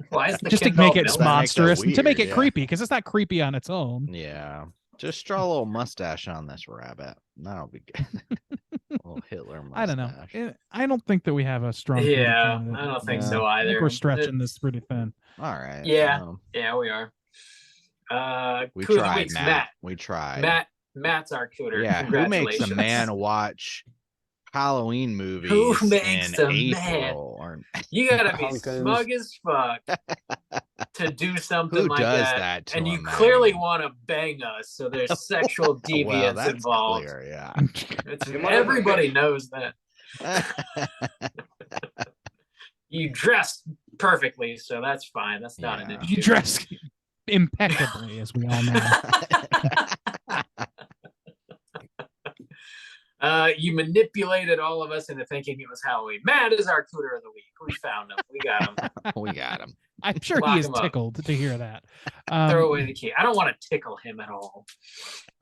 Why is the Just to Ken doll make it melted? That makes it monstrous and to make weird, it yeah. creepy, because it's not creepy on its own. Yeah, just draw a little mustache on this rabbit. That'll be good. A little Hitler mustache. I don't know. I don't think that we have a strong. Yeah, candidate. I don't think Yeah. so I either. think we're stretching this pretty thin. All right. Yeah. well, Yeah, we are. we Coup of the tried, week's Matt. We tried. Matt's our cooter. Yeah, who makes a Congratulations. man watch Halloween movies makes in a man? April? Or You gotta be Pumpkins. smug as fuck to do something who like does that. that to And a you man? clearly want to bang us, so there's sexual Well, deviance that's involved. clear, yeah. Everybody knows that. You dressed perfectly, so that's fine. That's not an Yeah. issue. You dress impeccably, as we all know. You manipulated all of us into thinking it was Halloween. Matt is our cooter of the week. We found him. We got him. We got him. I'm sure Lock he is him up. tickled to hear that. Throw away the key. I don't want to tickle him at all.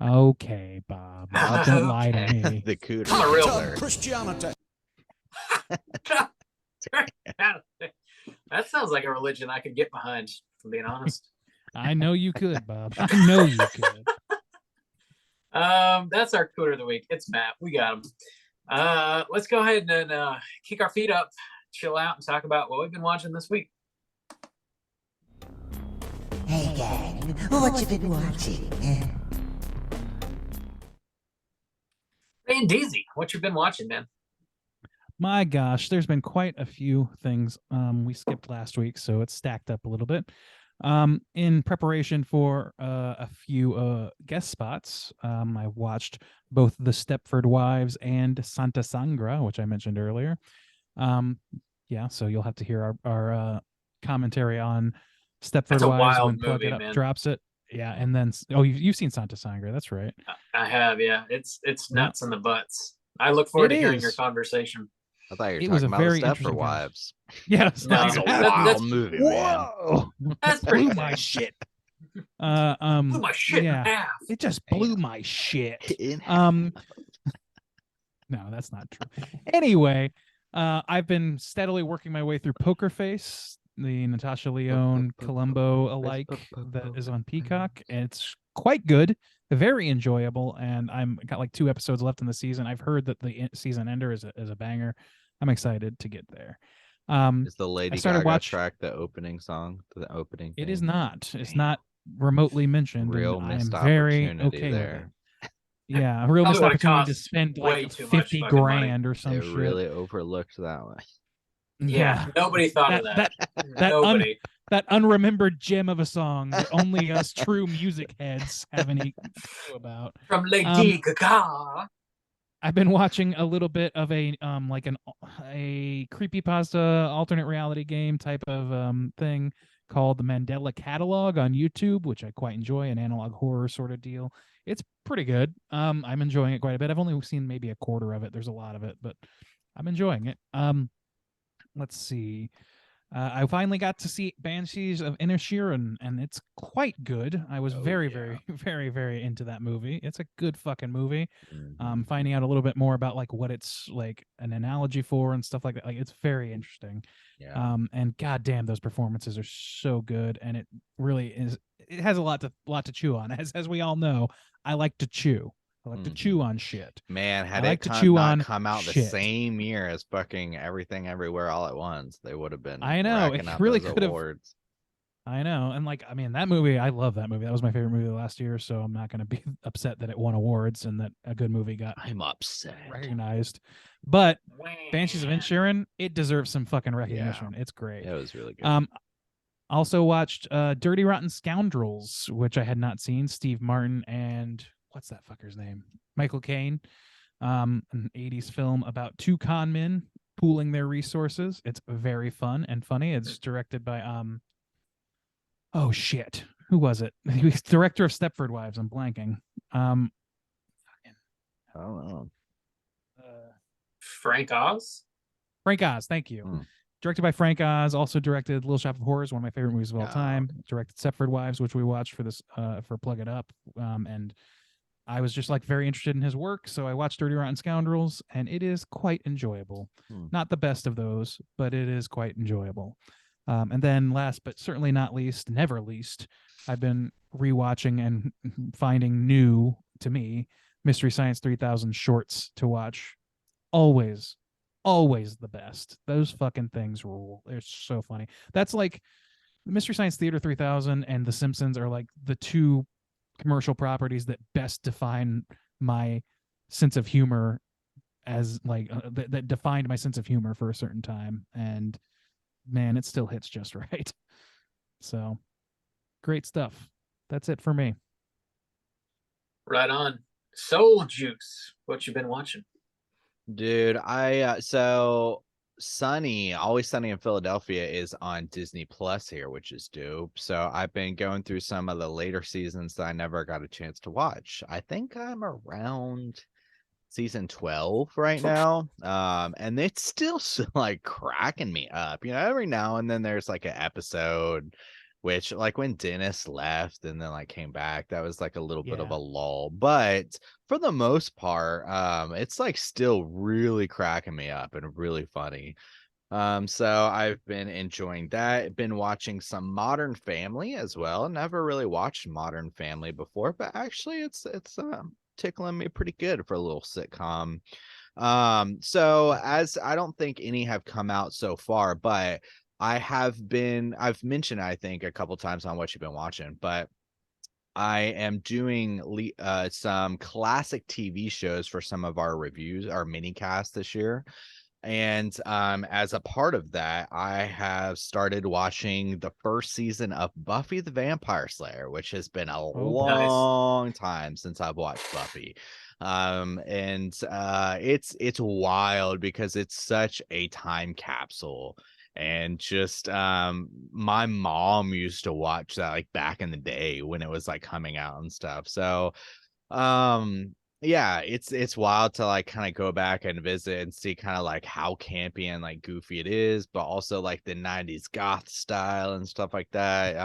Okay, Bob. Don't lie to me. The cooter. I'm a real killer. Christianity. That sounds like a religion I could get behind, if I'm being honest. I know you could, Bob. I know you could. That's our cooter of the week. It's Matt. We got him. Let's go ahead and kick our feet up, chill out, and talk about what we've been watching this week. Hey gang, what you been watching? Randeezy, what you been watching, man? My gosh, there's been quite a few things. We skipped last week, so it's stacked up a little bit. In preparation for a few guest spots, I watched both The Stepford Wives and Santa Sangra, which I mentioned earlier. Yeah, so you'll have to hear our commentary on Stepford That's a Wives wild when Plug movie, It Up man. drops it. Yeah, and then you've seen Santa Sangra, that's right. I have, yeah. It's nuts in the butts. I look forward It to hearing is. your conversation. I thought you were It was talking a about very the Stepford interesting film. Wives. Yeah, it's No, like, That's a that- wild that's- movie, man. whoa, That's pretty blew my close. shit. Blew my shit yeah, in half. it just blew my shit. In No, that's not true. Anyway, I've been steadily working my way through Poker Face, the Natasha Lyonne Columbo alike that is on Peacock, and it's quite good, very enjoyable, and I'm got like 2 episodes left in the season. I've heard that the season ender is a banger. I'm excited to get there. Is the Lady started Gaga watch- track the opening song, the opening? It is thing? not. It's Damn. not remotely mentioned. Real and I am missed very opportunity okay there. with it. Yeah, a real Probably missed would've opportunity to cost spend way like too much 50 fucking money. grand or some They shit. really overlooked that one. Yeah, nobody thought of that. that Nobody. that unremembered gem of a song that only us true music heads have any clue about. From Lady Gaga. I've been watching a little bit of a creepypasta alternate reality game type of thing called the Mandela Catalog on YouTube, which I quite enjoy, an analog horror sort of deal. It's pretty good. I'm enjoying it quite a bit. I've only seen maybe a quarter of it. There's a lot of it, but I'm enjoying it. Let's see. I finally got to see Banshees of Inisherin, and it's quite good. I was very, very into that movie. It's a good fucking movie. Finding out a little bit more about like what it's like an analogy for and stuff like that. Like it's very interesting. Yeah. And goddamn, those performances are so good, and it really is. It has a lot to chew on. As we all know, I like to chew. I like to chew on shit. Man, had I it like to chew on come out the shit. same year as fucking Everything Everywhere All at Once, they would have been. I know, racking it up really those could have- awards. I know. And like, I mean, that movie, I love that movie. That was my favorite movie of the last year. So I'm not going to be upset that it won awards and that a good movie got I'm upset. recognized. But Banshees of Inisherin, it deserves some fucking recognition. It's great. It was really good. Also watched Dirty Rotten Scoundrels, which I had not seen. Steve Martin and what's that fucker's name? Michael Caine. An 80s film about 2 con men pooling their resources. It's very fun and funny. It's directed by oh shit, who was it? He was director of Stepford Wives. I'm blanking. I don't know. Frank Oz. Frank Oz, thank you. Directed by Frank Oz. Also directed Little Shop of Horrors, one of my favorite movies of all time. Directed Stepford Wives, which we watched for this for Plug It Up. And I was just like very interested in his work, so I watched Dirty Rotten Scoundrels, and it is quite enjoyable. Not the best of those, but it is quite enjoyable. And then last but certainly not least, never least, I've been rewatching and finding new to me Mystery Science 3000 shorts to watch. Always the best. Those fucking things rule. They're so funny. That's like Mystery Science Theater 3000 and The Simpsons are like the 2 commercial properties that best define my sense of humor as like that defined my sense of humor for a certain time, and man, it still hits just right. So great stuff. That's it for me. Right on. Soul Juice. What you been watching? Dude, so Always Sunny in Philadelphia is on Disney Plus here, which is dope. So I've been going through some of the later seasons that I never got a chance to watch. I think I'm around season 12 right now. And it's still like cracking me up. You know, every now and then there's like an episode which like when Dennis left and then like came back, that was like a little bit of a lull. But for the most part, it's like still really cracking me up and really funny. So I've been enjoying that. Been watching some Modern Family as well. Never really watched Modern Family before, but actually it's tickling me pretty good for a little sitcom. So as I don't think any have come out so far, but I've mentioned, I think, a couple times on What You've Been Watching, but I am doing some classic TV shows for some of our reviews, our mini cast this year. And as a part of that, I have started watching the first season of Buffy the Vampire Slayer, which has been a long time since I've watched Buffy. It's wild because it's such a time capsule. And just my mom used to watch that like back in the day when it was like coming out and stuff. So yeah, it's wild to like kind of go back and visit and see kind of like how campy and like goofy it is, but also like the 90s goth style and stuff like that.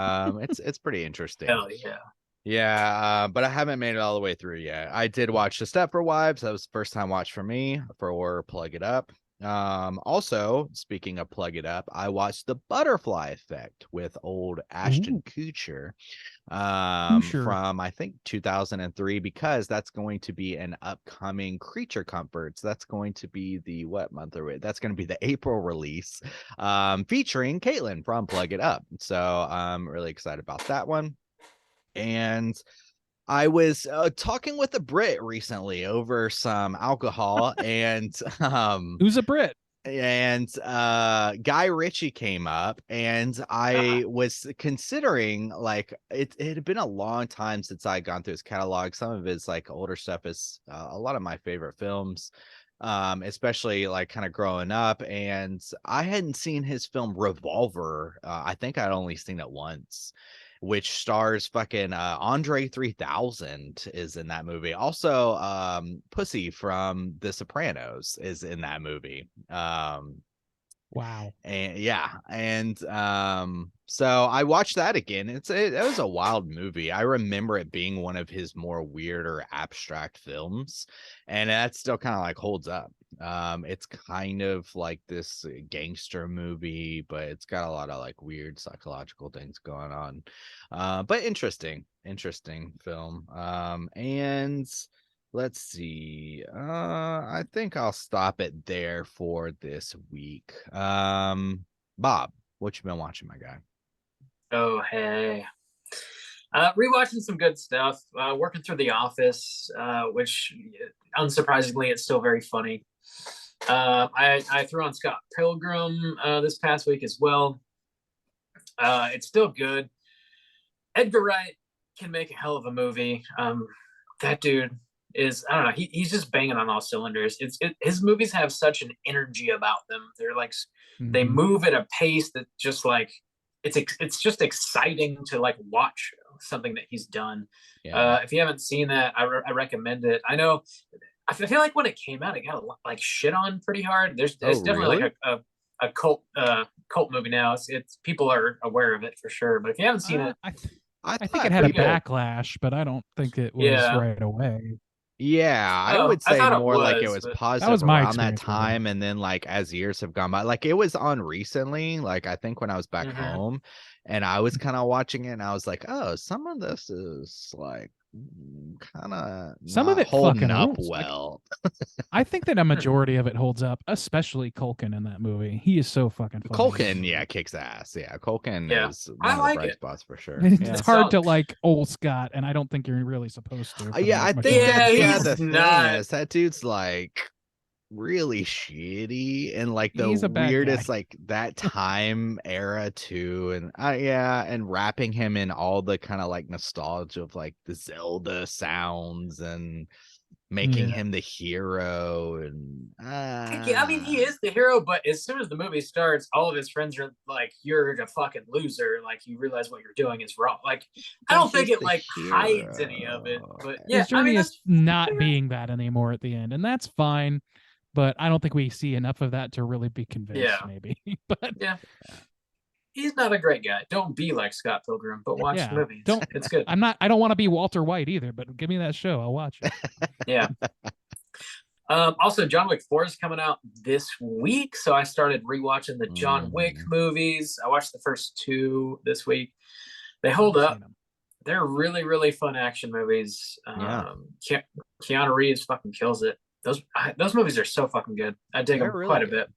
It's pretty interesting. Hell yeah. Yeah, but I haven't made it all the way through yet. I did watch The Stepford Wives. That was the first time watch for me for Plug It Up. Also, speaking of Plug It Up, I watched The Butterfly Effect with old Ashton Kutcher Kutcher. from I think 2003, because that's going to be an upcoming Creature Comforts. That's going to be the what month are we? That's going to be the April release, featuring Caitlin from Plug It Up. So I'm really excited about that one. And I was talking with a Brit recently over some alcohol, and Who's a Brit? Guy Ritchie came up, and I was considering, like, it had been a long time since I had gone through his catalog. Some of his like older stuff is a lot of my favorite films, especially like kind of growing up, and I hadn't seen his film Revolver. I think I'd only seen it once, which stars fucking Andre 3000 is in that movie. Also, Pussy from The Sopranos is in that movie. Wow. And yeah, and so I watched that again. It was a wild movie. I remember it being one of his more weird or abstract films, and that still kind of like holds up. It's kind of like this gangster movie, but it's got a lot of like weird psychological things going on. But interesting film. And let's see. I think I'll stop it there for this week. Bob, what you been watching, my guy? Oh, hey. Rewatching some good stuff. Working through The Office, which unsurprisingly, it's still very funny. I threw on Scott Pilgrim this past week as well. It's still good. Edgar Wright can make a hell of a movie. That dude is, I don't know, he's just banging on all cylinders. His movies have such an energy about them. They're like, they move at a pace that just like, it's just exciting to like watch something that he's done. Yeah. If you haven't seen that, I recommend it. I know, I feel like when it came out, it got like shit on pretty hard. There's definitely really? like a cult movie now. It's people are aware of it for sure. But if you haven't seen it, I think it had a backlash, but I don't think it was right away. Yeah, I would say more like it was positive was my around that experience with it. time, and then like as years have gone by, like it was on recently, like I think when I was back home, and I was kind of watching it, and I was like, oh, some of this is like kind of Some of it holding fucking up rules. Like, well. I think that a majority of it holds up, especially Culkin in that movie. He is so fucking funny. Culkin, yeah, kicks ass. Yeah, Culkin is I one like of the bright it. spots for sure. It's hard to like old Scott, and I don't think you're really supposed to. Yeah, I much think longer. that's the he's thing not- is that dude's like really shitty and like the He's a bad weirdest guy. like that time era too, and yeah, and wrapping him in all the kind of like nostalgia of like the Zelda sounds and making him the hero. And yeah, I mean, he is the hero, but as soon as the movie starts, all of his friends are like, "You're a fucking loser." Like, you realize what you're doing is wrong. Like, I don't think he's it the like hides any of it. But yeah, His journey I mean, is not being that anymore at the end, and that's fine. But I don't think we see enough of that to really be convinced. Maybe, but yeah, he's not a great guy. Don't be like Scott Pilgrim, but watch the movie. It's good. I don't want to be Walter White either, but give me that show. I'll watch it. Yeah. Also, John Wick 4 is coming out this week, so I started rewatching the John Wick movies. I watched the first 2 this week. They hold up. They're really, really fun action movies. Keanu Reeves fucking kills it. Those movies are so fucking good. I dig them quite a bit.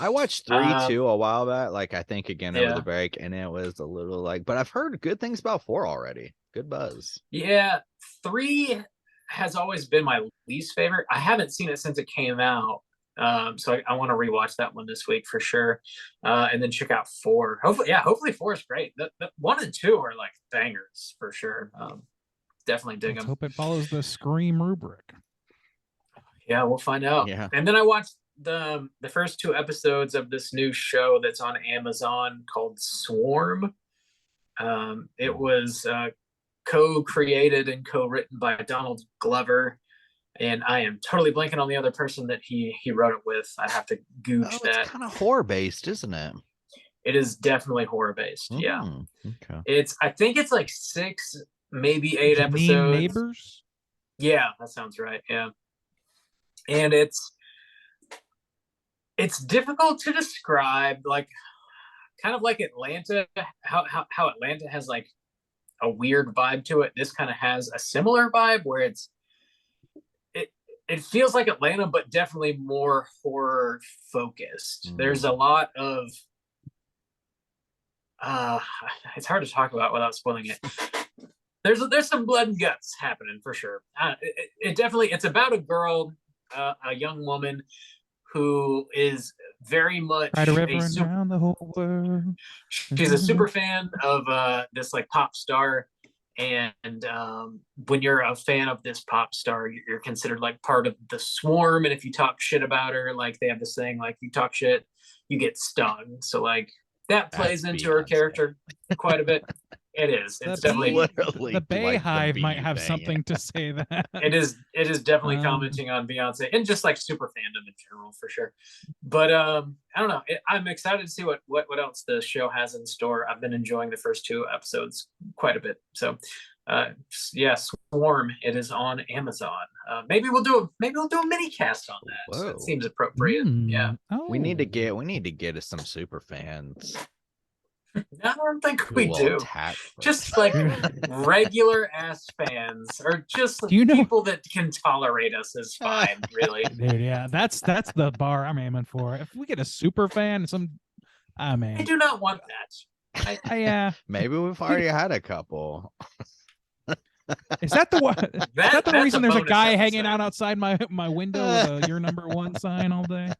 I watched 3 too a while back, like I think again over Yeah. the break, and it was a little like, but I've heard good things about 4 already. Good buzz. Yeah, 3 has always been my least favorite. I haven't seen it since it came out, so I want to rewatch that one this week for sure, and then check out 4. Hopefully 4 is great. The 1 and 2 are like bangers for sure. Definitely dig Let's them. hope it follows the Scream rubric. Yeah, we'll find out. Yeah. And then I watched the first 2 episodes of this new show that's on Amazon called Swarm. It was co-created and co-written by Donald Glover and I am totally blanking on the other person that he wrote it with. I'd have to gooch Oh, that. it's kind of horror based, isn't it? It is definitely horror based. Yeah, Okay. I think it's like 6, maybe 8 Janine episodes. Neighbors. Yeah, that sounds right. Yeah, and it's difficult to describe, like kind of like Atlanta, how Atlanta has like a weird vibe to it. This kind of has a similar vibe where it feels like Atlanta, but definitely more horror focused. There's a lot of it's hard to talk about without spoiling it. There's some blood and guts happening for sure. It definitely, it's about a girl, a young woman who is very much Ride a river and around the whole world. she's a super fan of this like pop star, and when you're a fan of this pop star, you're considered like part of the swarm, and if you talk shit about her, like they have this thing like you talk shit, you get stung. So like that plays into her character quite a bit. It is. It's definitely literally the Bay like the Hive bee might have thing. something to say that. It is definitely commenting on Beyonce and just like super fandom in general for sure. But I don't know. I'm excited to see what else the show has in store. I've been enjoying the first 2 episodes quite a bit. So yeah, Swarm. It is on Amazon. Maybe we'll do a mini cast on that. So it seems appropriate. Yeah. We need to get us some super fans. I don't think who we will do. attack Just first. like regular ass fans, or just Do you know- people that can tolerate us is fine, really. Dude, yeah, that's the bar I'm aiming for. If we get a super fan, I man, do not want that. yeah. Maybe we've already had a couple. Is that the one? Is that the that's reason a there's a bonus guy episode. hanging out outside my window with a "You're number one" sign all day?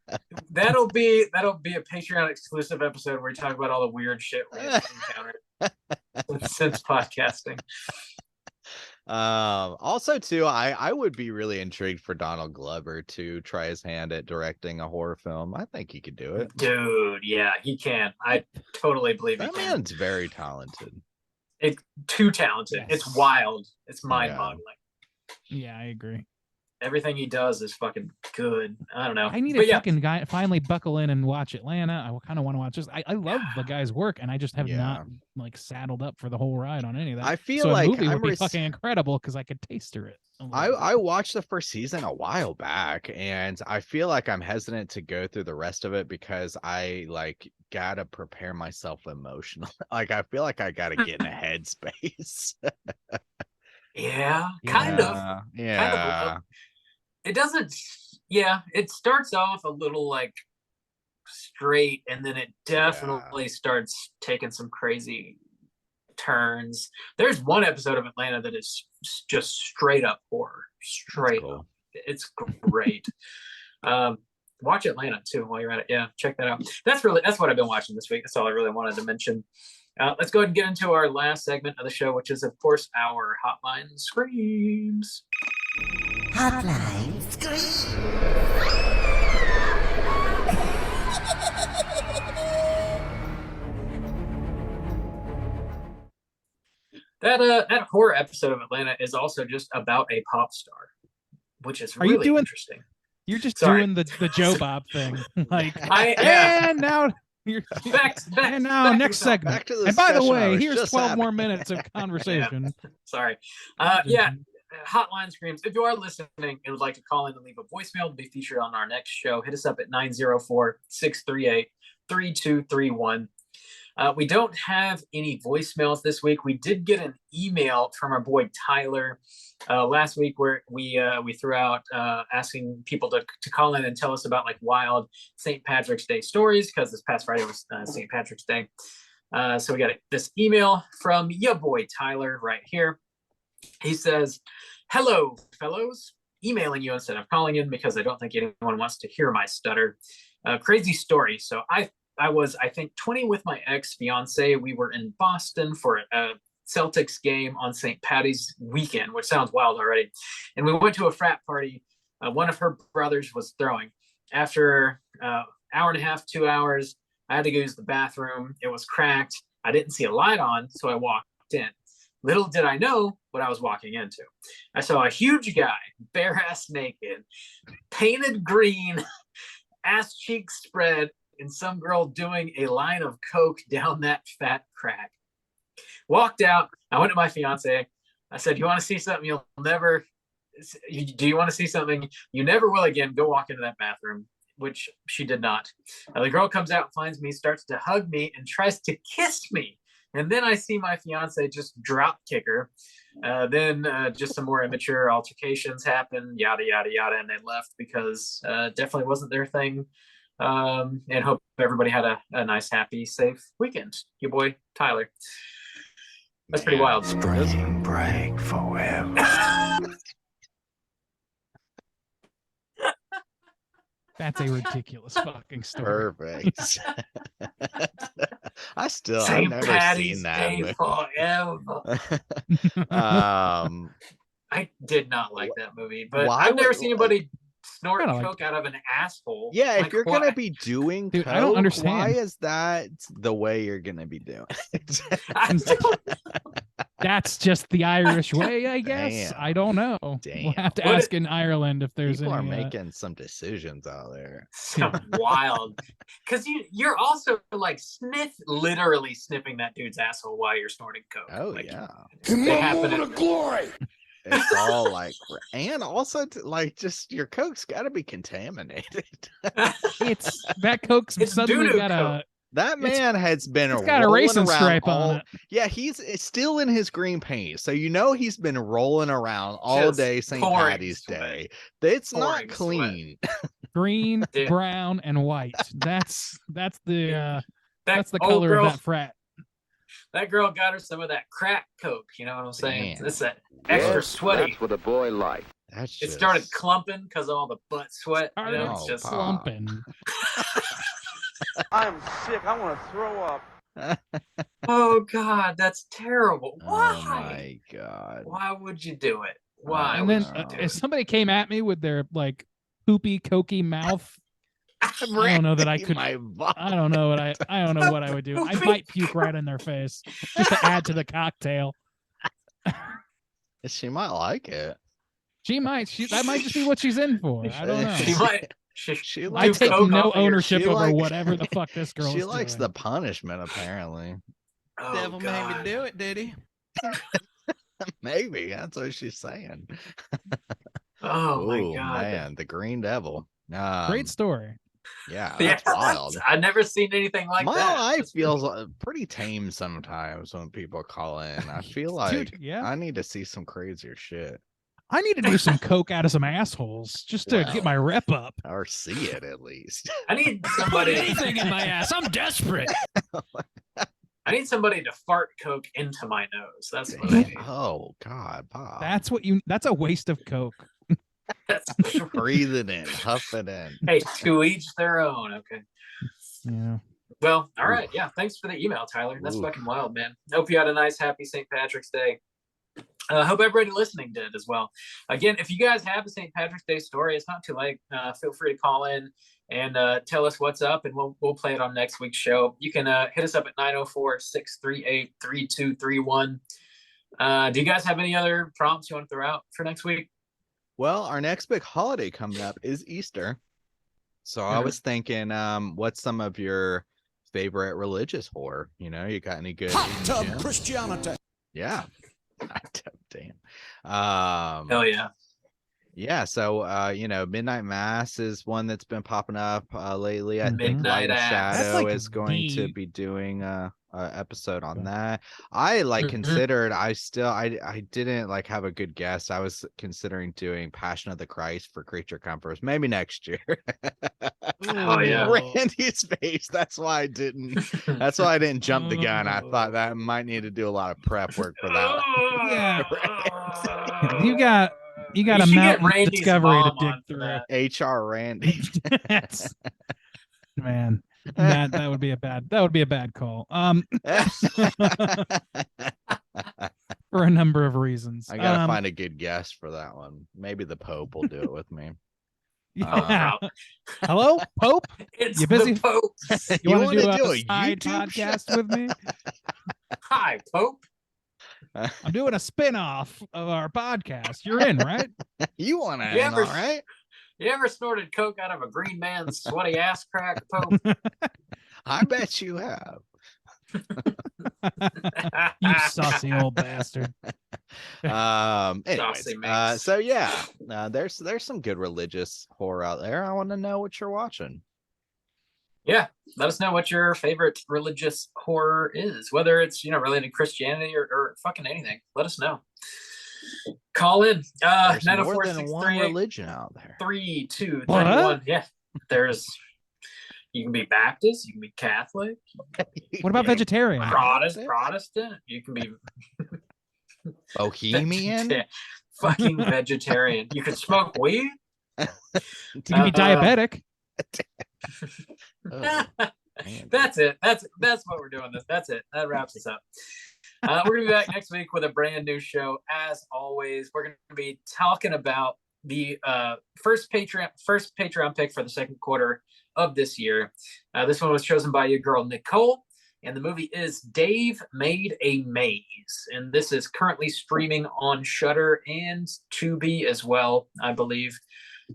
That'll be a Patreon exclusive episode where we talk about all the weird shit we encountered since podcasting. Also too, I would be really intrigued for Donald Glover to try his hand at directing a horror film. I think he could do it. Dude, yeah, he can. I totally believe he That can. man's very talented. It's too talented. Yes. It's wild. It's mind-boggling. Yeah, I agree. Everything he does is fucking good. I don't know. I need But a yeah, fucking guy finally buckle in and watch Atlanta. I kind of want to watch this. I love the guy's work, and I just have not like saddled up for the whole ride on any of that. I feel so like a movie I'm would be fucking incredible because I could taster it. I watched the first season a while back, and I feel like I'm hesitant to go through the rest of it because I like gotta prepare myself emotionally. Like I feel like I gotta get in a headspace. yeah, kind of. Yeah. Kind of. It doesn't. Yeah, it starts off a little like straight, and then it definitely starts taking some crazy turns. There's one episode of Atlanta that is just straight up horror. Straight up. It's great. Watch Atlanta too while you're at it. Yeah, check that out. That's what I've been watching this week. That's all I really wanted to mention. Let's go ahead and get into our last segment of the show, which is of course our Hotline Screams. Hotline Scream. That horror episode of Atlanta is also just about a pop star, which is Are you really doing- interesting. You're just Sorry. doing the Joe Bob thing, like. Yeah. And now you're Back and now next segment. Back to the And by the discussion I way, was here's just 12 more having. minutes of conversation. Sorry. Yeah, Hotline Screams. If you are listening and would like to call in and leave a voicemail to be featured on our next show, hit us up at 904-638-3231. We don't have any voicemails this week. We did get an email from our boy Tyler last week where we threw out asking people to call in and tell us about like wild St. Patrick's Day stories, because this past Friday was St. Patrick's Day. So we got this email from your boy Tyler right here. He says, "Hello, fellows. Emailing you instead of calling in because I don't think anyone wants to hear my stutter. Crazy story. So I was, I think, 20 with my ex-fiance. We were in Boston for a Celtics game on St. Patty's weekend, which sounds wild already. And we went to a frat party. One of her brothers was throwing. After hour and a half, 2 hours, I had to go use the bathroom. It was cracked. I didn't see a light on, so I walked in. Little did I know what I was walking into. I saw a huge guy, bare ass naked, painted green, ass cheeks spread, and some girl doing a line of coke down that fat crack. Walked out. I went to my fiance. I said, "You want to see something you'll never? Do you want to see something you never will again? Go walk into that bathroom." Which she did not. The girl comes out, finds me, starts to hug me, and tries to kiss me. And then I see my fiance just drop kick her. Then just some more immature altercations happen, yada, yada, yada. And they left because definitely wasn't their thing. And hope everybody had a nice, happy, safe weekend. Your boy, Tyler. That's pretty wild. Spring break forever. That's a ridiculous fucking story. Perfect. I've St. never Patty's seen that Day movie. forever. I did not like that movie, but Why I've never would- seen anybody snort Kinda like- coke out of an asshole. Yeah, if Like, you're why? gonna be doing Dude, coke, I don't why understand. is that the way you're gonna be doing it? I don't- That's just the Irish way, I guess. Damn. I don't know. Damn. We'll have to What ask in Ireland if there's People are any. making some decisions out there. so wild, because you're also like literally sniffing that dude's asshole while you're snorting coke. Oh Like, yeah, In They my happen moment at- of glory. it's all like, and also like just your coke's got to be contaminated. It's that Coke's It's suddenly doo-doo got Coke. a. That man has been It's got a rolling racing around stripe all, on it. Yeah, it's still in his green paint, so you know he's been rolling around all Just day St. pouring Patty's sweat. Day. It's not Pouring sweat. clean. Green, Yeah. brown, and white. That's the that's the old color girl, of that frat. That girl got her some of that crack coke. You know what I'm saying? Damn. It's that extra sweaty. That's what a boy likes. That's It started just- clumping because of all the butt sweat. You know, it's Oh, just pop. Clumping. I'm sick. I want to throw up. oh god, that's terrible. Why? Oh my god. Why would you do it? Why? And would then you do if it? somebody came at me with their like poopy, cokey mouth, I don't know that I could. My I don't know what I don't know what I would do. I might puke right in their face just to add to the cocktail. She might like it. She might. That might just be what she's in for. I don't know. She might. She I likes take coke no off of your- ownership she over likes- whatever the fuck this girl She is likes doing. the punishment, apparently. Oh, Devil made God. me do it, did he? Maybe that's what she's saying. Oh my Ooh, god. man, the Green Devil. Great story. Yeah, Yeah, that's wild. I've never seen anything like My that. life That's feels pretty tame sometimes when people call in. I feel like Dude, yeah. I need to see some crazier shit I need to do some coke out of some assholes just to Wow. get my rep up. or see it at least. I need somebody. in my ass. I'm desperate. I need somebody to fart coke into my nose. That's what I need. Oh God, Bob. That's what you. That's a waste of coke. That's Breathe it in, huff it in. hey, to each their own. Okay. Yeah. Well, all right. Yeah. Thanks for the email, Tyler. That's Oof. fucking wild, man. Hope you had a nice, happy St. Patrick's Day. Hope everybody listening did as well. Again, if you guys have a St. Patrick's Day story, it's not too late. Feel free to call in and tell us what's up, and we'll play it on next week's show. You can hit us up at 904-638-3231. Do you guys have any other prompts you want to throw out for next week? Well, our next big holiday coming up is Easter. So I Mhm. was thinking, what's some of your favorite religious horror? You know, you got any good? Jim? Christianity. Yeah. Damn. Hell yeah. Yeah, so you know, Midnight Mass is one that's been popping up lately. I think Midnight Light and Ass. Shadow That's like is going to the- be doing a episode on that. I like Mhm. considered I didn't like have a good guess. I was considering doing Passion of the Christ for Creature Comforts, maybe next year. Oh, yeah. Randy's face. That's why I didn't jump the gun. I thought that I might need to do a lot of prep work for that. Yeah. You got You a should get mountain Randy's discovery to mom dig on for through. that. HR Randy. That's- man, that would be a bad call. For a number of reasons. I gotta find a good guest for that one. Maybe the Pope will do it with me. Yeah. Hello, Pope. It's You busy? the Pope. You want wanna to do a do a side YouTube show? podcast with me? Hi, Pope. I'm doing a spin-off of our podcast. You're in, right? You want to Yeah, in, for all right? You ever snorted coke out of a green man's sweaty ass crack, Pope? I bet you have. You saucy old bastard. Anyways, Saucy mix. so yeah, there's some good religious horror out there. I want to know what you're watching. Yeah, let us know what your favorite religious horror is, whether it's related to Christianity or fucking anything. Let us know. Call in. There's more than one 904-638-3221. religion out there. 31. Yeah, there's. You can be Baptist. You can be Catholic. What about vegetarian? Protestant. You can be Bohemian. fucking vegetarian. You can smoke weed. You can be diabetic. Oh, man. That's it. That's what we're doing. That's it. That wraps us up. We're gonna be back next week with a brand new show. As always, we're gonna be talking about the first Patreon pick for the second quarter of this year. This one was chosen by your girl Nicole, and the movie is Dave Made a Maze, and this is currently streaming on Shudder and Tubi as well, I believe.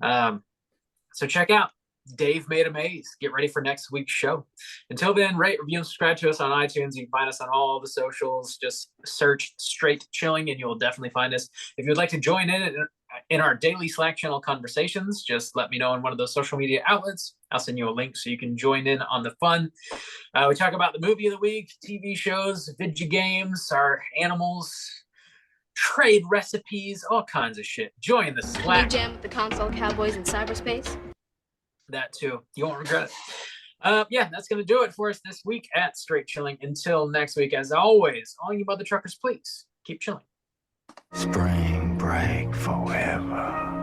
So check out Dave Made a Maze. Get ready for next week's show. Until then, rate, review, and subscribe to us on iTunes. You can find us on all the socials. Just search Straight Chilling and you will definitely find us. If you'd like to join in our daily Slack channel conversations, just let me know on one of those social media outlets. I'll send you a link so you can join in on the fun. We talk about the movie of the week, TV shows, video games, our animals, trade recipes, all kinds of shit. Join the Slack. Jam with the console cowboys in cyberspace. That too. You won't regret it. Yeah, that's going to do it for us this week at Straight Chilling. Until next week, as always, all you mother truckers, please keep chilling. Spring break forever.